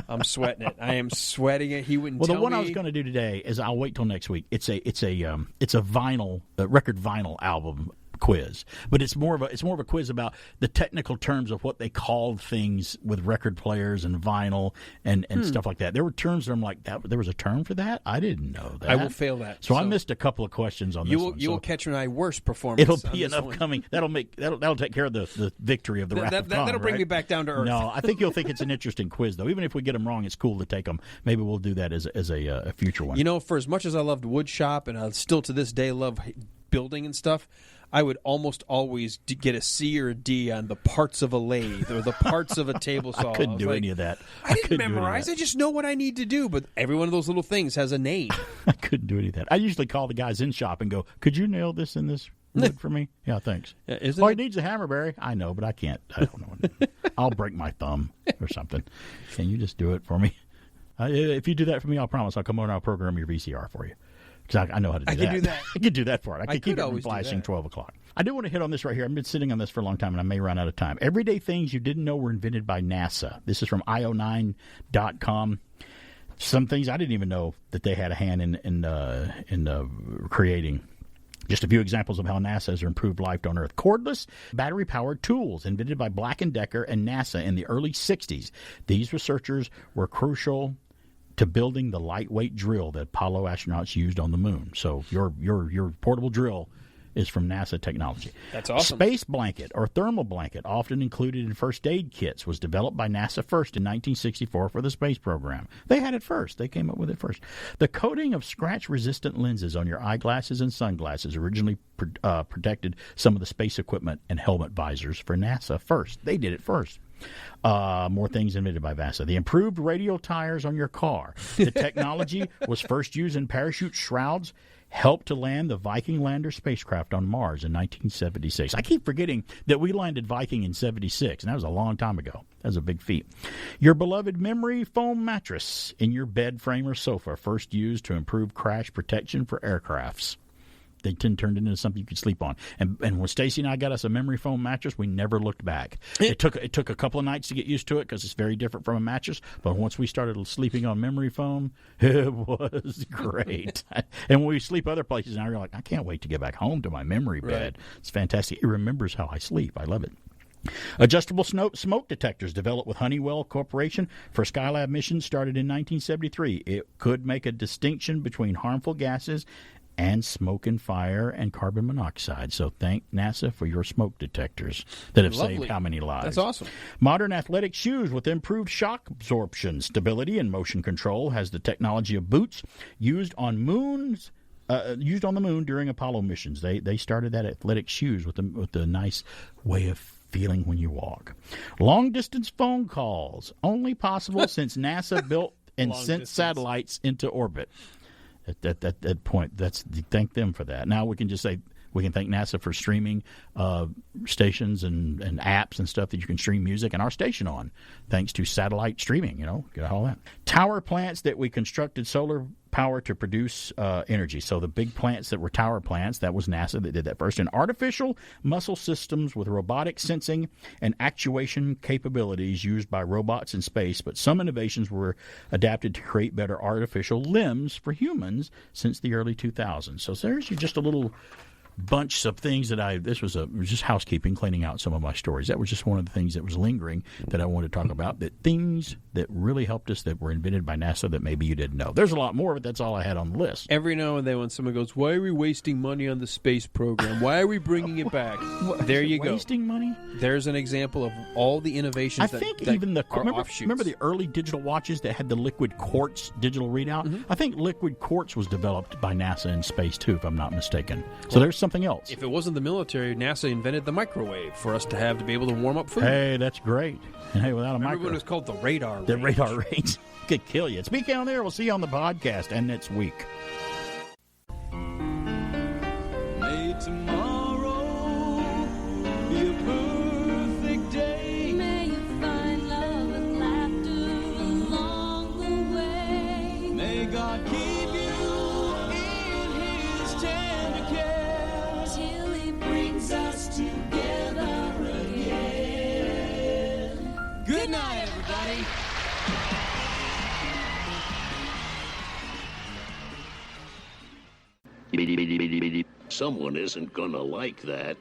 I'm sweating it. I am sweating it. He wouldn't. Well, tell the one me. I was going to do today is I'll wait till next week. It's a vinyl record vinyl album quiz, but it's more of a quiz about the technical terms of what they called things with record players and vinyl and stuff like that. There were terms that I'm like, there was a term for that? I didn't know that. I will fail that. So I missed a couple of questions on this one. You will catch my worst performance. It'll be an upcoming. That'll take care of the victory of the wrath of God, that'll bring right? me back down to earth. No, I think you'll think it's an interesting quiz though. Even if we get them wrong, it's cool to take them. Maybe we'll do that as a future one. You know, for as much as I loved wood shop and I still to this day love building and stuff, I would almost always get a C or a D on the parts of a lathe or the parts of a table saw. I couldn't do any of that. I didn't memorize. I just know what I need to do. But every one of those little things has a name. I couldn't do any of that. I usually call the guys in shop and go, "Could you nail this in this wood for me?" Yeah, thanks. He needs a hammerberry. I know, but I can't. I don't know. I'll break my thumb or something. Can you just do it for me? If you do that for me, I'll promise I'll come over and I'll program your VCR for you. Because I know how to do that. I can do that. I can do that for it. I can keep it from always flashing 12 o'clock. I do want to hit on this right here. I've been sitting on this for a long time, and I may run out of time. Everyday things you didn't know were invented by NASA. This is from io9.com. Some things I didn't even know that they had a hand in creating. Just a few examples of how NASA has improved life on Earth. Cordless, battery-powered tools invented by Black & Decker and NASA in the early 60s. These researchers were crucial to building the lightweight drill that Apollo astronauts used on the moon. So your portable drill is from NASA technology. That's awesome. Space blanket or thermal blanket, often included in first aid kits, was developed by NASA first in 1964 for the space program. They had it first. They came up with it first. The coating of scratch-resistant lenses on your eyeglasses and sunglasses originally protected some of the space equipment and helmet visors for NASA first. They did it first. More things invented by NASA. The improved radial tires on your car. The technology was first used in parachute shrouds, helped to land the Viking lander spacecraft on Mars in 1976. I keep forgetting that we landed Viking in 76, and that was a long time ago. That was a big feat. Your beloved memory foam mattress in your bed frame or sofa, first used to improve crash protection for aircrafts. They turned into something you could sleep on. And when Stacy and I got us a memory foam mattress, we never looked back. It took a couple of nights to get used to it because it's very different from a mattress. But once we started sleeping on memory foam, it was great. And when we sleep other places now, you're like, I can't wait to get back home to my memory bed. Right. It's fantastic. It remembers how I sleep. I love it. Adjustable smoke detectors developed with Honeywell Corporation for Skylab missions started in 1973. It could make a distinction between harmful gases and smoke and fire and carbon monoxide. So thank NASA for your smoke detectors that have saved how many lives. That's awesome. Modern athletic shoes with improved shock absorption, stability, and motion control has the technology of boots used on the moon during Apollo missions. They started that athletic shoes with the nice way of feeling when you walk. Long-distance phone calls, only possible since NASA built and sent satellites into orbit. At that point, thank them for that. Now we can just say We can thank NASA for streaming stations and apps and stuff that you can stream music and our station on, thanks to satellite streaming, get all that. Tower plants that we constructed solar power to produce energy. So the big plants that were tower plants, that was NASA that did that first. And artificial muscle systems with robotic sensing and actuation capabilities used by robots in space. But some innovations were adapted to create better artificial limbs for humans since the early 2000s. So there's just a little bunch of things that this was just housekeeping, cleaning out some of my stories. That was just one of the things that was lingering that I wanted to talk about, that things that really helped us that were invented by NASA that maybe you didn't know. There's a lot more, but that's all I had on the list. Every now and then when someone goes, why are we wasting money on the space program? Why are we bringing it back? There you go. Wasting money? There's an example of all the innovations that even the offshoots. Remember the early digital watches that had the liquid quartz digital readout? Mm-hmm. I think liquid quartz was developed by NASA in space too, if I'm not mistaken. So there's something else. If it wasn't the military, NASA invented the microwave for us to be able to warm up food. Hey, that's great. And hey, without a microwave, when it was called the radar range. The radar range could kill you. Speak down there. We'll see you on the podcast and next week. May tomorrow be a perfect day. May you find love and laughter along the way. May God keep you in His tender care till He brings us together again. Good night, everybody. Someone isn't gonna like that.